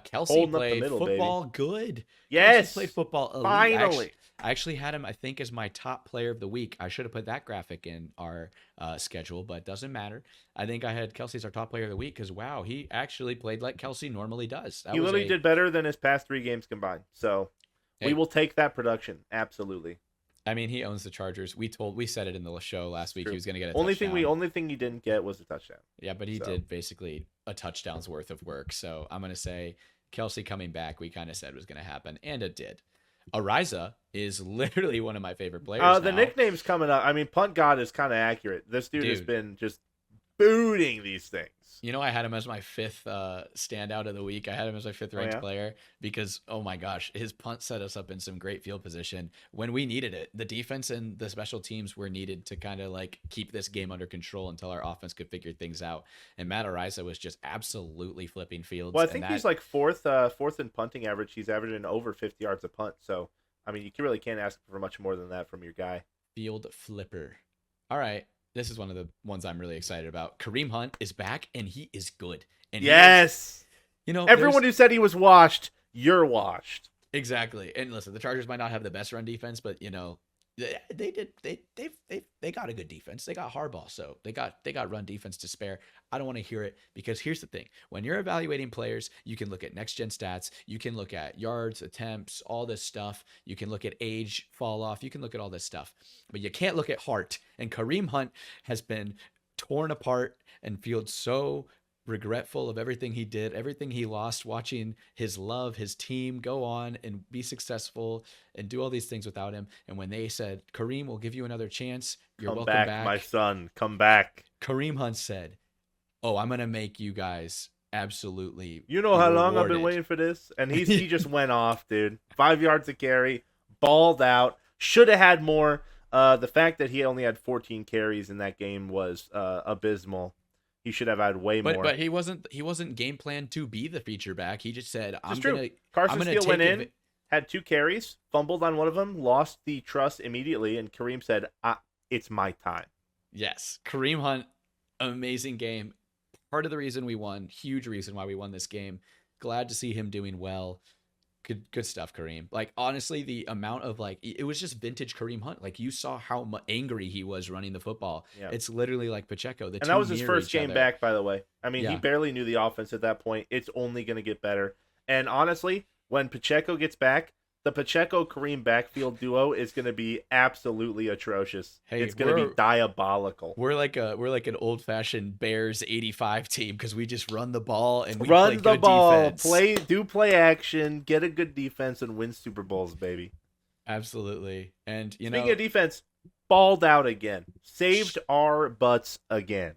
Kelsey played football good. Yes. Kelsey played football elite. Finally. I actually had him, I think, as my top player of the week. I should have put that graphic in our schedule, but it doesn't matter. I think I had Kelsey as our top player of the week because, wow, he actually played like Kelsey normally does. He literally did better than his past 3 games combined. So we will take that production. Absolutely. I mean, he owns the Chargers. We said it in the show last week. He was going to get a only touchdown. Only thing he didn't get was a touchdown. Yeah, but he did basically a touchdown's worth of work. So I'm going to say Kelsey coming back, we kind of said was going to happen, and it did. Ariza is literally one of my favorite players. The nickname's coming up. I mean, Punt God is kind of accurate. This dude has been just booting these things. I had him as my 5th standout of the week. I had him as my 5th ranked player because, oh my gosh, his punt set us up in some great field position when we needed it. The defense and the special teams were needed to kind of keep this game under control until our offense could figure things out. And Matt Ariza was just absolutely flipping fields. Well, I think he's fourth in punting average. He's averaging over 50 yards a punt. So, I mean, you really can't ask for much more than that from your guy. Field flipper. All right. This is one of the ones I'm really excited about. Kareem Hunt is back, and he is good. And yes! Everyone who said he was washed, you're washed. Exactly. And listen, the Chargers might not have the best run defense, but, they got a good defense. They got Harbaugh, so they got run defense to spare. I don't want to hear it because here's the thing. When you're evaluating players, you can look at next-gen stats. You can look at yards, attempts, all this stuff. You can look at age, fall off. You can look at all this stuff. But you can't look at heart. And Kareem Hunt has been torn apart and feels so regretful of everything he did, everything he lost, watching his love, his team go on and be successful and do all these things without him. And when they said, Kareem, we'll give you another chance. You're welcome back. My son, come back. Kareem Hunt said, oh, I'm going to make you guys absolutely You know how long I've been waiting for this? And he just went off, dude. 5 yards of carry, balled out. Should have had more. The fact that he only had 14 carries in that game was abysmal. He should have had way more. But he wasn't game planned to be the feature back. He just said, Carson Steele went in, had 2 carries, fumbled on one of them, lost the trust immediately, and Kareem said, it's my time. Yes. Kareem Hunt, amazing game. Part of the reason we won, huge reason why we won this game. Glad to see him doing well. Good stuff, Kareem. Honestly, the amount of it was just vintage Kareem Hunt. You saw how angry he was running the football. Yeah. It's literally like Pacheco. And that was his first game back, by the way. I mean, he barely knew the offense at that point. It's only going to get better. And honestly, when Pacheco gets back, the Pacheco-Kareem backfield duo is going to be absolutely atrocious. Hey, it's going to be diabolical. We're like an old-fashioned Bears 85 team because we just run the ball and we play good defense. Play action, get a good defense, and win Super Bowls, baby. Absolutely. And speaking of defense, balled out again. Saved our butts again.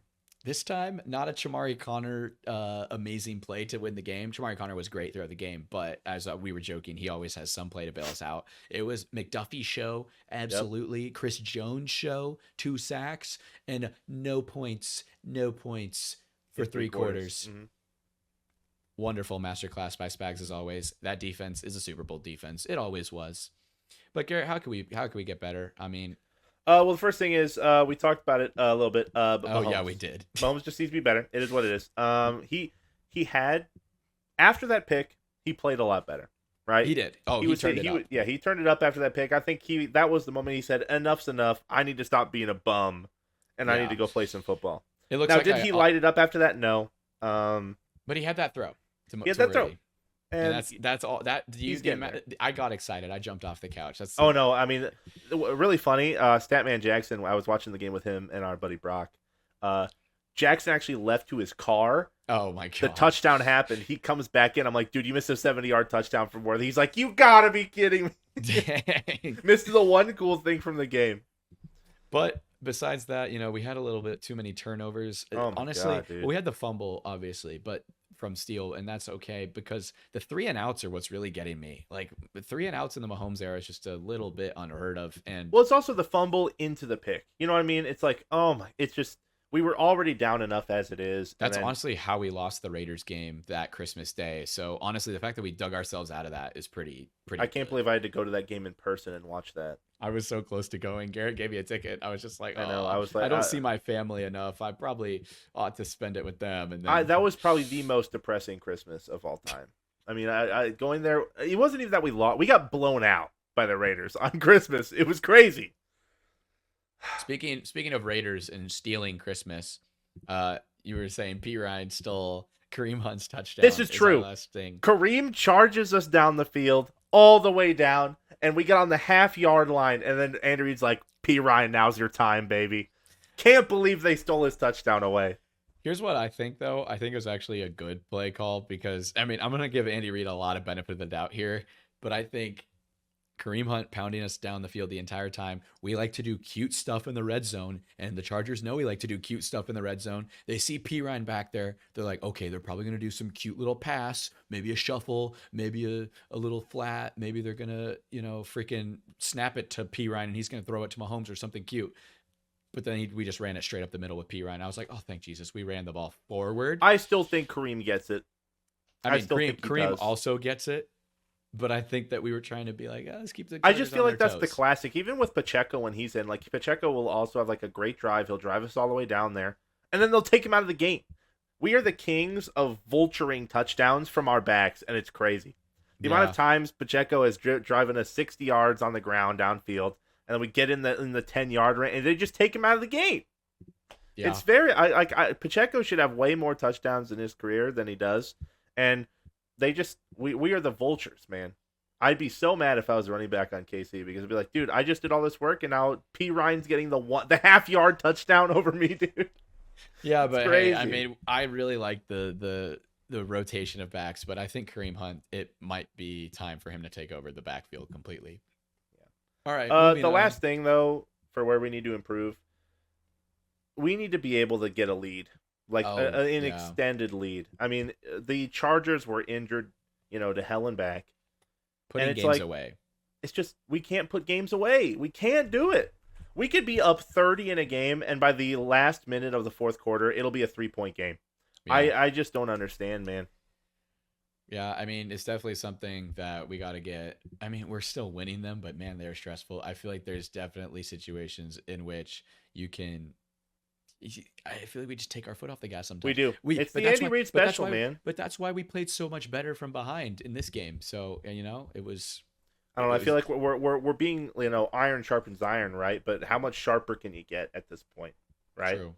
This time, not a Chamari Connor amazing play to win the game. Chamari Connor was great throughout the game, but as we were joking, he always has some play to bail us out. It was McDuffie's show, absolutely. Yep. Chris Jones' show, 2 sacks, and no points for three quarters. Mm-hmm. Wonderful masterclass by Spags as always. That defense is a Super Bowl defense. It always was. But Garrett, how can we get better? I mean, well, the first thing is we talked about it a little bit. But Mahomes, yeah, we did. Mahomes just needs to be better. It is what it is. He had after that pick, he played a lot better, right? He did. Oh, he turned it up. Yeah, he turned it up after that pick. I think that was the moment he said, "Enough's enough. I need to stop being a bum, and I need to go play some football." It looks now, like did he light it up after that? No. But he had that throw. He had that throw. And that's all. I got excited. I jumped off the couch. Oh no! I mean, really funny. Statman Jackson. I was watching the game with him and our buddy Brock. Jackson actually left to his car. Oh my god! The touchdown happened. He comes back in. I'm like, dude, you missed a 70-yard touchdown from Worthy. He's like, you gotta be kidding me! Dang. Missed the one cool thing from the game. But besides that, we had a little bit too many turnovers. Oh my Honestly, God, dude. we had the fumble, obviously, but from Steele, and that's okay because the 3 and outs are what's really getting me. Like the 3 and outs in the Mahomes era is just a little bit unheard of. And well, it's also the fumble into the pick. You know what I mean? It's like, oh my! It's just we were already down enough as it is. That's honestly how we lost the Raiders game that Christmas Day. So honestly, the fact that we dug ourselves out of that is pretty. I can't believe I had to go to that game in person and watch that. I was so close to going. Garrett gave me a ticket. I was just like, I know. I was like, I don't see my family enough. I probably ought to spend it with them. And then that was probably the most depressing Christmas of all time. I mean, I going there. It wasn't even that we lost. We got blown out by the Raiders on Christmas. It was crazy. Speaking of Raiders and stealing Christmas, you were saying P. Ryan stole Kareem Hunt's touchdown. This is true. Last thing. Kareem charges us down the field all the way down, and we get on the half-yard line, and then Andy Reid's like, P. Ryan, now's your time, baby. Can't believe they stole his touchdown away. Here's what I think, though. I think it was actually a good play call because, I mean, I'm going to give Andy Reid a lot of benefit of the doubt here, but I think Kareem Hunt pounding us down the field the entire time. We like to do cute stuff in the red zone, and the Chargers know we like to do cute stuff in the red zone. They see P. Ryan back there. They're like, okay, they're probably going to do some cute little pass, maybe a shuffle, maybe a little flat. Maybe they're going to, freaking snap it to P. Ryan, and he's going to throw it to Mahomes or something cute. But then we just ran it straight up the middle with P. Ryan. I was like, oh, thank Jesus. We ran the ball forward. I still think Kareem gets it. I mean, Kareem also gets it. But I think that we were trying to be like, let's keep the Chargers I just feel like that's toes. the classic. Even with Pacheco when he's in, like Pacheco will also have like a great drive. He'll drive us all the way down there, and then they'll take him out of the game. We are the kings of vulturing touchdowns from our backs, and it's crazy. The amount of times Pacheco is driving us 60 yards on the ground downfield, and then we get in the 10-yard range, and they just take him out of the game. Yeah. It's very Pacheco should have way more touchdowns in his career than he does, and we are the vultures, man. I'd be so mad if I was running back on KC because I'd be like, dude, I just did all this work and now P. Ryan's getting the half-yard touchdown over me, dude. Yeah, but hey, I mean, I really like the rotation of backs, but I think Kareem Hunt, it might be time for him to take over the backfield completely. Yeah. All right. The last thing though, for where we need to improve, we need to be able to get a lead. Like an extended lead. I mean, the Chargers were injured, to hell and back. Putting games away. It's just, we can't put games away. We can't do it. We could be up 30 in a game, and by the last minute of the fourth quarter, it'll be a 3-point game. Yeah. I just don't understand, man. Yeah, I mean, it's definitely something that we got to get. I mean, we're still winning them, but man, they're stressful. I feel like there's definitely situations in which I feel like we just take our foot off the gas sometimes. We do. It's the Andy Reid special, man. But that's why we played so much better from behind in this game. So, it was. I don't know. I feel like we're being, iron sharpens iron, right? But how much sharper can you get at this point, right? True.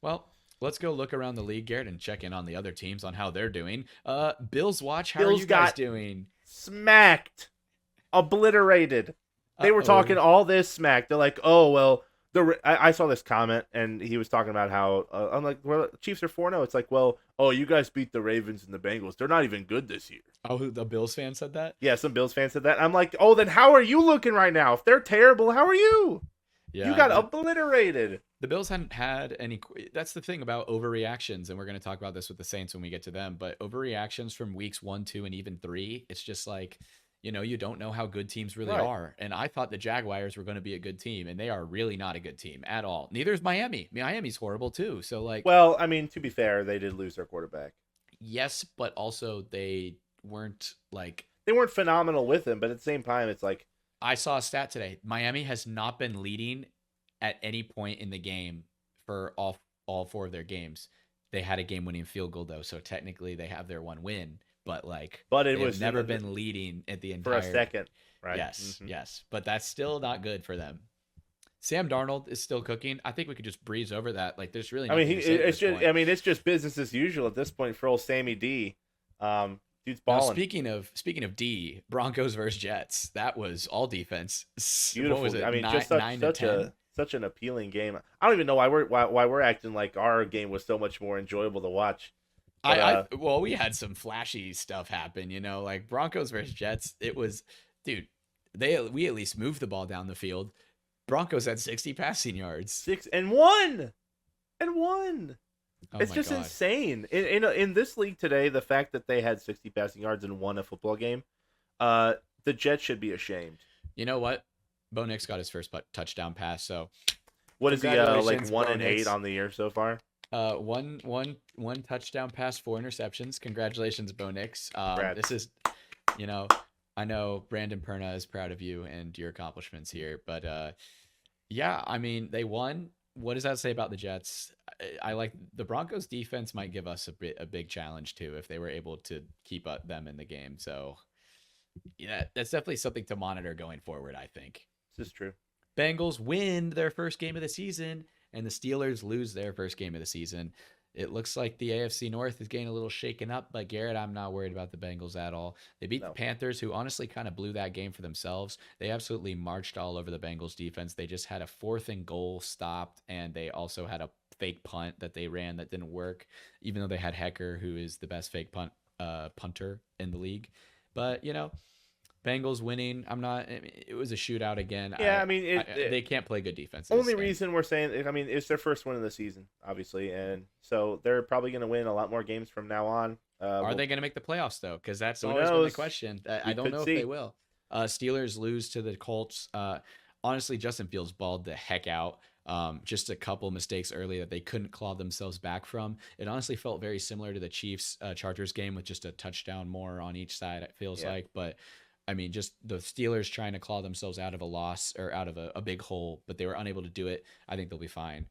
Well, let's go look around the league, Garrett, and check in on the other teams on how they're doing. Bills watch. How are you guys doing? Smacked, obliterated. They were talking all this smack. They're like, oh well. I saw this comment, and he was talking about how I'm like, well, Chiefs are 4-0. It's like, well, you guys beat the Ravens and the Bengals. They're not even good this year. Oh, the Bills fan said that? Yeah, some Bills fans said that. I'm like, oh, then how are you looking right now? If they're terrible, how are you? Yeah, you got obliterated. The Bills hadn't had any. That's the thing about overreactions, and we're going to talk about this with the Saints when we get to them. But overreactions from weeks 1, 2, and even 3, it's just like, You don't know how good teams really Right. are. And I thought the Jaguars were going to be a good team, and they are really not a good team at all. Neither is Miami. Miami's horrible too. So like, Well, I mean, to be fair, they did lose their quarterback. yes, but also they weren't like. They weren't phenomenal with him, but at the same time, it's like I saw a stat today. Miami has not been leading at any point in the game for all four of their games. They had a game-winning field goal though, so technically they have their one win. But like, it was never been leading at the for entire a second, right? Yes, yes, but that's still not good for them. Sam Darnold is still cooking. I think we could just breeze over that. Like, there's really. I mean, nothing to say at it's this just. point. I mean, it's just business as usual at this point for old Sammy D. Dude's Now, balling. speaking of D, Broncos versus Jets. That was all defense. Beautiful. What was it? I mean, just 9 to 10? such an appealing game. I don't even know why we're acting like our game was so much more enjoyable to watch. But, Well, we had some flashy stuff happen. Like Broncos versus Jets. It was, dude. We at least moved the ball down the field. Broncos had 60 passing yards. 6 and 1. Oh It's my just God. insane. In this league today, the fact that they had 60 passing yards and won a football game, the Jets should be ashamed. You know what? Bo Nix got his first touchdown pass. So What is he like Congratulations, 1 Bo and Nix. 8 on the year so far? one touchdown pass, 4 interceptions. Congratulations, Bo Nix. Congrats. This is, I know Brandon Perna is proud of you and your accomplishments here, but yeah, I mean, they won. What does that say about the Jets? I like the Broncos defense might give us a big challenge too if they were able to keep them in the game. So yeah, that's definitely something to monitor going forward, I think. This is true. Bengals win their first game of the season, and the Steelers lose their first game of the season. It looks like the AFC North is getting a little shaken up, but Garrett, I'm not worried about the Bengals at all. They beat the Panthers, who honestly kind of blew that game for themselves. They absolutely marched all over the Bengals defense. They just had a 4th and goal stopped, and they also had a fake punt that they ran that didn't work, even though they had Hecker, who is the best fake punter in the league. But, Bengals winning. It was a shootout again. Yeah, they can't play good defense. Only reason we're saying, it's their first win of the season, obviously, and so they're probably going to win a lot more games from now on. Are they going to make the playoffs though? Because that's Who always been the knows? question. I We don't could know see. if they will. Steelers lose to the Colts. Honestly, Justin Fields balled the heck out. Just a couple mistakes early that they couldn't claw themselves back from. It honestly felt very similar to the Chiefs Chargers game with just a touchdown more on each side. It feels like, but. I mean, just the Steelers trying to claw themselves out of a loss or out of a big hole, but they were unable to do it. I think they'll be fine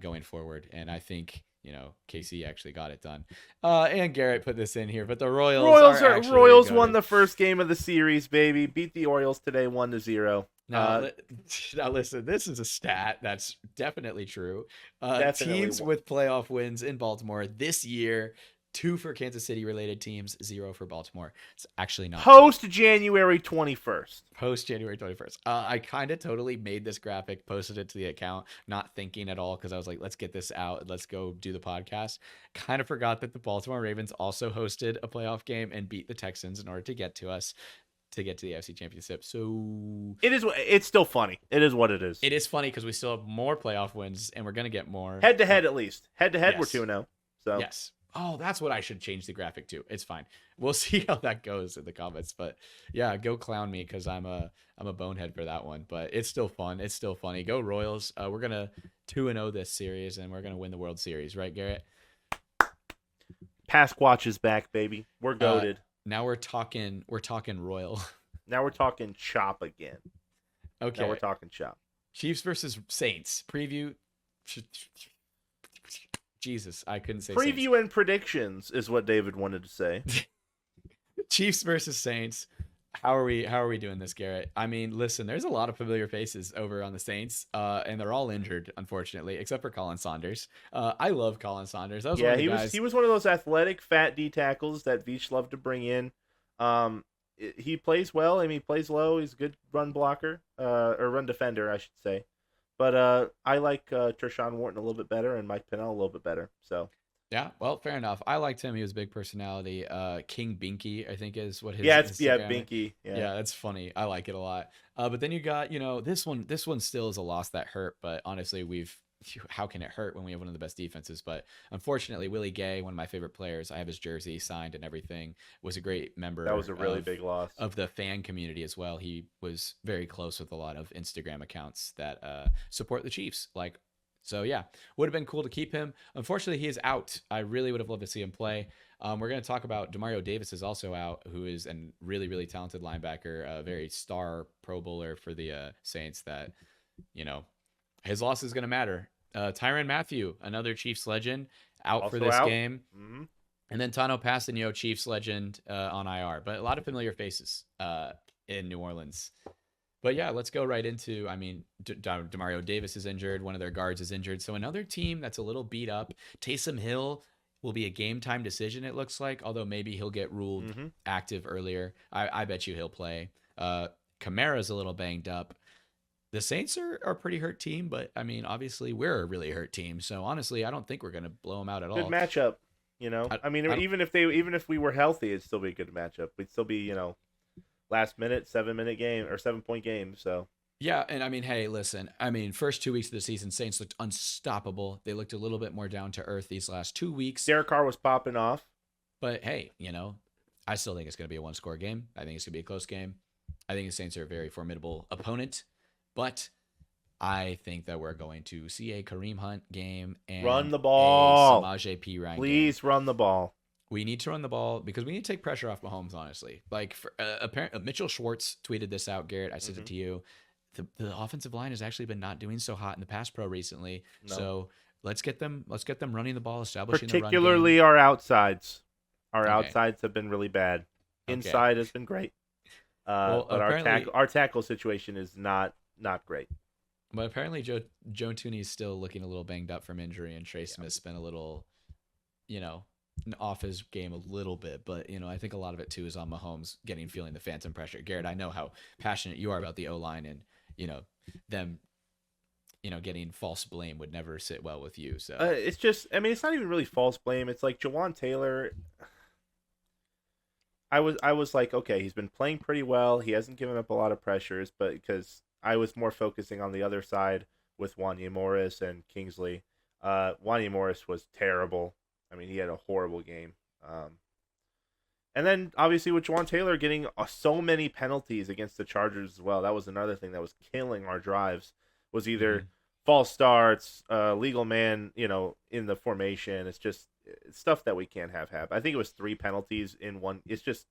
going forward. And I think, KC actually got it done. And Garrett put this in here, but the Royals won the first game of the series, baby. Beat the Orioles today 1-0. Now listen, this is a stat that's definitely true. Definitely Teams with playoff wins in Baltimore this year. 2 for Kansas City related teams, 0 for Baltimore. It's actually not post January 21st. Post January 21st. I kind of totally made this graphic, posted it to the account, not thinking at all because I was like, let's get this out. Let's go do the podcast. Kind of forgot that the Baltimore Ravens also hosted a playoff game and beat the Texans in order to get to us. To get to the AFC Championship. So it's still funny. It is what it is. It is funny because we still have more playoff wins and we're going to get more. Head to head, at least. Head to head, Yes. we're 2-0. So Yes. Oh, that's what I should change the graphic to. It's fine. We'll see how that goes in the comments. But yeah, go clown me because I'm a bonehead for that one. But it's still fun. It's still funny. Go Royals. We're gonna 2-0 this series and we're gonna win the World Series, right, Garrett? Pasquatch is back, baby. We're goated. Now we're talking Royal. Now we're talking chop again. Okay. Now we're talking chop. Chiefs versus Saints. Preview. Jesus, I couldn't say Preview Saints. and predictions is what David wanted to say. Chiefs versus Saints. How are we doing this, Garrett? I mean, listen, there's a lot of familiar faces over on the Saints, and they're all injured, unfortunately, except for Colin Saunders. I love Colin Saunders. That was one of the guys. He was one of those athletic fat D tackles that Veach loved to bring in. He plays well. I mean, he plays low. He's a good run blocker, or run defender, I should say. But I like Tershawn Wharton a little bit better and Mike Pennell a little bit better. So yeah, well, fair enough. I liked him. He was a big personality. King Binky, I think, is what his Binky. Yeah, that's funny. I like it a lot. But then you got, this one still is a loss that hurt. But honestly, we've how can it hurt when we have one of the best defenses? But unfortunately, Willie Gay, one of my favorite players, I have his jersey signed and everything, was a great member. That was a really big loss of the fan community as well. He was very close with a lot of Instagram accounts that support the Chiefs. So yeah, would have been cool to keep him. Unfortunately, he is out. I really would have loved to see him play. We're going to talk about Demario Davis is also out, who is a really, really talented linebacker, a very star Pro Bowler for the Saints that, his loss is going to matter. Tyrann Mathieu, another Chiefs legend, out also for this out. game. Mm-hmm. And then Tano Passanio, Chiefs legend, on IR. But a lot of familiar faces in New Orleans. But yeah, let's go right into, Demario Davis is injured. One of their guards is injured. So another team that's a little beat up. Taysom Hill will be a game time decision, it looks like, although maybe he'll get ruled active earlier. I bet you he'll play. Kamara's a little banged up. The Saints are a pretty hurt team, but obviously we're a really hurt team. So honestly, I don't think we're going to blow them out at all. Good matchup, even if we were healthy, it'd still be a good matchup. We'd still be, last minute, 7-minute game or 7-point game. So yeah, and hey, listen, first 2 weeks of the season, Saints looked unstoppable. They looked a little bit more down to earth these last 2 weeks. Derek Carr was popping off, but hey, I still think it's going to be a 1-score game. I think it's going to be a close game. I think the Saints are a very formidable opponent, but I think that we're going to see a Kareem Hunt game and run the ball. A Samaje Perine Please game. Run the ball. We need to run the ball because we need to take pressure off Mahomes, honestly. Apparently, Mitchell Schwartz tweeted this out, Garrett. I sent it to you. The offensive line has actually been not doing so hot in the pass pro recently. No. So let's get them running the ball, establishing particularly the run game. Our outsides. Our outsides have been really bad. Inside has been great. But our tackle situation is not great. But apparently Joe Thuney is still looking a little banged up from injury, and Trey Smith's been a little, off his game a little bit. But, I think a lot of it, too, is on Mahomes feeling the phantom pressure. Garrett, I know how passionate you are about the O-line, and, them, getting false blame would never sit well with you. So it's just, it's not even really false blame. It's like Jawan Taylor. I was like, okay, he's been playing pretty well. He hasn't given up a lot of pressures, but because I was more focusing on the other side with Wanya Morris and Kingsley. Wanya Morris was terrible. He had a horrible game. And then, obviously, with Jawan Taylor getting so many penalties against the Chargers as well, that was another thing that was killing our drives, was either false starts, legal man, in the formation. It's just stuff that we can't have happen. I think it was 3 penalties in one. It's just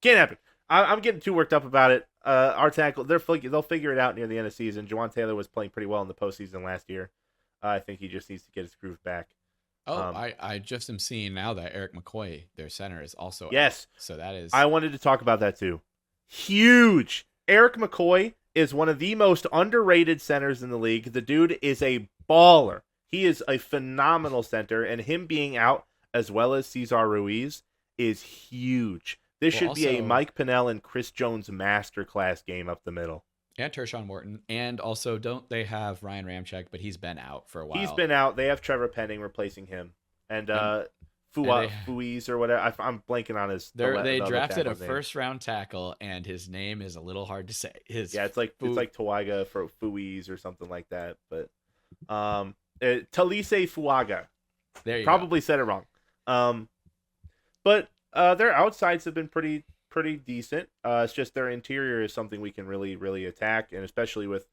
can't happen. I'm getting too worked up about it. Our tackle, they'll figure it out near the end of the season. Jawan Taylor was playing pretty well in the postseason last year. I think he just needs to get his groove back. I just am seeing now that Eric McCoy, their center, is also out. So that is. I wanted to talk about that too. Huge. Eric McCoy is one of the most underrated centers in the league. The dude is a baller. He is a phenomenal center, and him being out as well as Cesar Ruiz is huge. This should be a Mike Pennell and Chris Jones masterclass game up the middle. And Tershawn Morton. And also, don't they have Ryan Ramczyk, but he's been out for a while. He's been out. They have Trevor Penning replacing him. And Fuiz or whatever. I'm blanking on his. They drafted a first-round tackle, and his name is a little hard to say. It's like Tawaiga for Fuiz or something like that. But Talise Fuaga. There you probably go. Said it wrong. But their outsides have been pretty decent. It's just their interior is something we can really, really attack, and especially with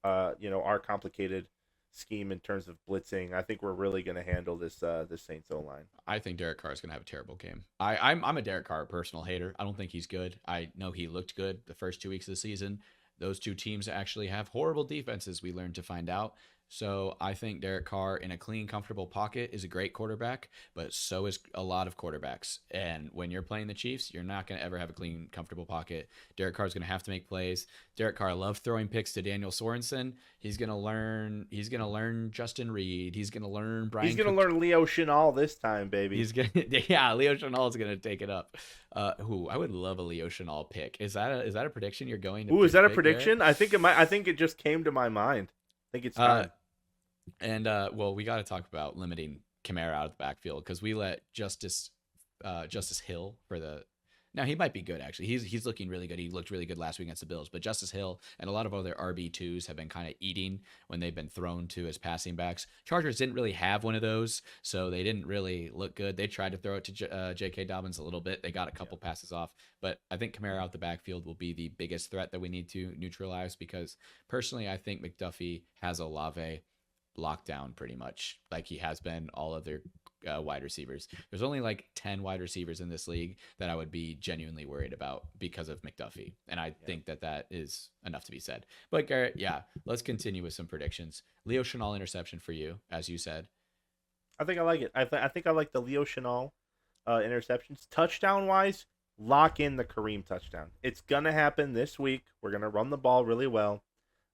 our complicated scheme in terms of blitzing, I think we're really going to handle this Saints O-line. I think Derek Carr is going to have a terrible game. I'm a Derek Carr personal hater. I don't think he's good. I know he looked good the first 2 weeks of the season. Those two teams actually have horrible defenses, we learned to find out. So I think Derek Carr in a clean, comfortable pocket is a great quarterback, but so is a lot of quarterbacks. And when you're playing the Chiefs, you're not going to ever have a clean, comfortable pocket. Derek Carr is going to have to make plays. Derek Carr loves throwing picks to Daniel Sorensen. He's going to learn Justin Reed. He's going to learn Brian. He's going to learn Leo Chenal this time, baby. Leo Chenal is going to take it up. I would love a Leo Chenal pick. Is that a prediction you're going to? Is that a prediction? There? I think it just came to my mind. I think it's time. And we got to talk about limiting Kamara out of the backfield because we let Justice Hill for the Now he might be good actually. He's looking really good. He looked really good last week against the Bills. But Justice Hill and a lot of other RB2s have been kind of eating when they've been thrown to as passing backs. Chargers didn't really have one of those, so they didn't really look good. They tried to throw it to J.K. Dobbins a little bit. They got a couple passes off, but I think Kamara out the backfield will be the biggest threat that we need to neutralize because personally, I think McDuffie has Olave locked down pretty much like he has been all other wide receivers. There's only like 10 wide receivers in this league that I would be genuinely worried about because of McDuffie. And I think that is enough to be said. But Garrett, yeah, let's continue with some predictions. Leo Chenal interception for you, as you said. I think I like it. I think I like the Leo Chenal interceptions. Touchdown-wise, lock in the Kareem touchdown. It's going to happen this week. We're going to run the ball really well.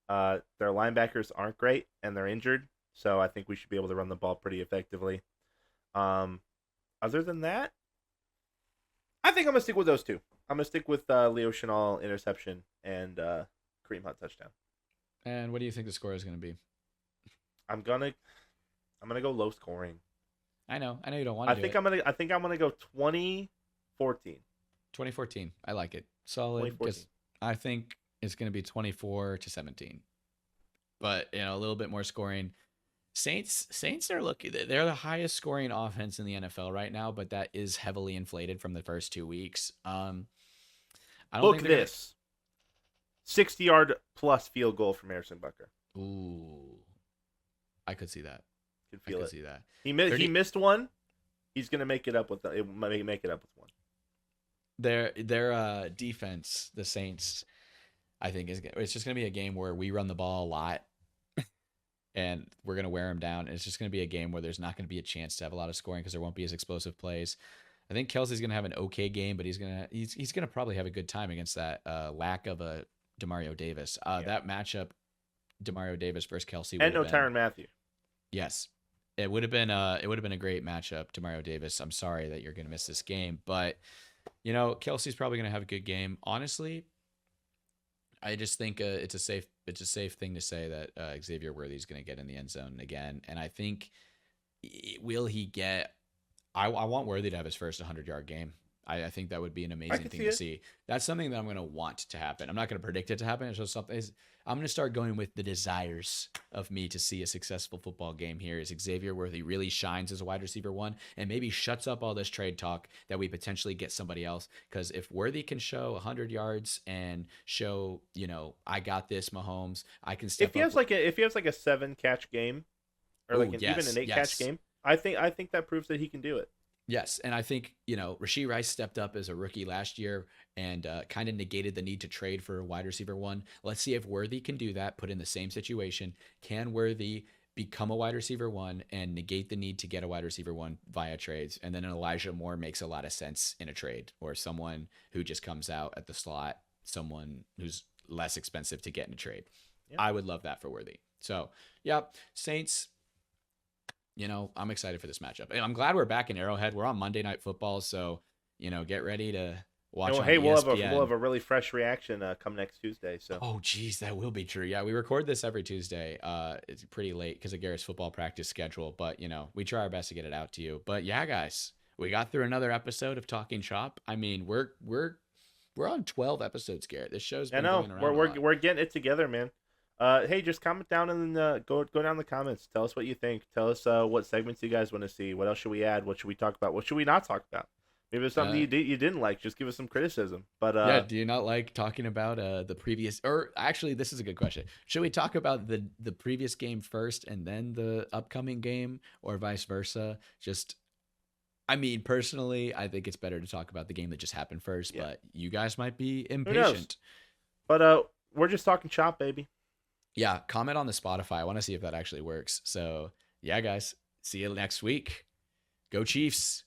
Their linebackers aren't great, and they're injured. So I think we should be able to run the ball pretty effectively. Other than that, I think I'm going to stick with those two. I'm going to stick with Leo Chenal interception and Kareem Hunt touchdown. And what do you think the score is going to be? I'm gonna go low scoring. I know you don't want to. I think I'm gonna go 2014. 2014. I like it. Solid. I think it's gonna be 24-17. But a little bit more scoring. Saints are lucky. They're the highest scoring offense in the NFL right now, but that is heavily inflated from the first 2 weeks. I don't Look think this. 60-yard plus field goal from Harrison Butker. Ooh. I could see that. I could see that. He missed one. He's gonna make it up with one. Their defense, the Saints, I think it's just gonna be a game where we run the ball a lot, and we're gonna wear them down. And it's just gonna be a game where there's not gonna be a chance to have a lot of scoring because there won't be as explosive plays. I think Kelsey's gonna have an okay game, but he's gonna probably have a good time against that lack of a Demario Davis. That matchup, Demario Davis versus Kelsey, and no Tyrann Mathieu. Yes, it would have been a great matchup. Demario Davis, I'm sorry that you're going to miss this game, but Kelsey's probably going to have a good game. Honestly, I just think it's a safe thing to say that Xavier Worthy's going to get in the end zone again, and I think will he get? I want Worthy to have his first 100-yard game. I think that would be an amazing thing to see. That's something that I'm going to want to happen. I'm not going to predict it to happen. It's just something. I'm going to start going with the desires of me to see a successful football game here. Is Xavier Worthy really shines as a wide receiver one and maybe shuts up all this trade talk that we potentially get somebody else? Because if Worthy can show 100 yards and show, I got this, Mahomes, I can step up. If he has like a 7-catch game, or even an 8-catch game, I think that proves that he can do it. Yes, and I think, Rashee Rice stepped up as a rookie last year and kind of negated the need to trade for a wide receiver one. Let's see if Worthy can do that, put in the same situation. Can Worthy become a wide receiver one and negate the need to get a wide receiver one via trades? And then an Elijah Moore makes a lot of sense in a trade, or someone who just comes out at the slot, someone who's less expensive to get in a trade. Yep. I would love that for Worthy. So, Saints... I'm excited for this matchup. And I'm glad we're back in Arrowhead. We're on Monday Night Football, so, get ready to watch on ESPN. We'll have a really fresh reaction come next Tuesday. So. Oh, geez, that will be true. Yeah, we record this every Tuesday. It's pretty late because of Garrett's football practice schedule, but, we try our best to get it out to you. But, yeah, guys, we got through another episode of Talkin Chop. I mean, we're on 12 episodes, Garrett. This show's been going around a lot. We're getting it together, man. Hey, just comment down and go down in the comments. Tell us what you think. Tell us what segments you guys want to see. What else should we add? What should we talk about? What should we not talk about? Maybe there's something you didn't like. Just give us some criticism. But do you not like talking about the previous? Or actually, this is a good question. Should we talk about the previous game first and then the upcoming game, or vice versa? Personally, I think it's better to talk about the game that just happened first. Yeah. But you guys might be impatient. But we're just talking chop, baby. Yeah, comment on the Spotify. I want to see if that actually works. So, yeah, guys, see you next week. Go Chiefs.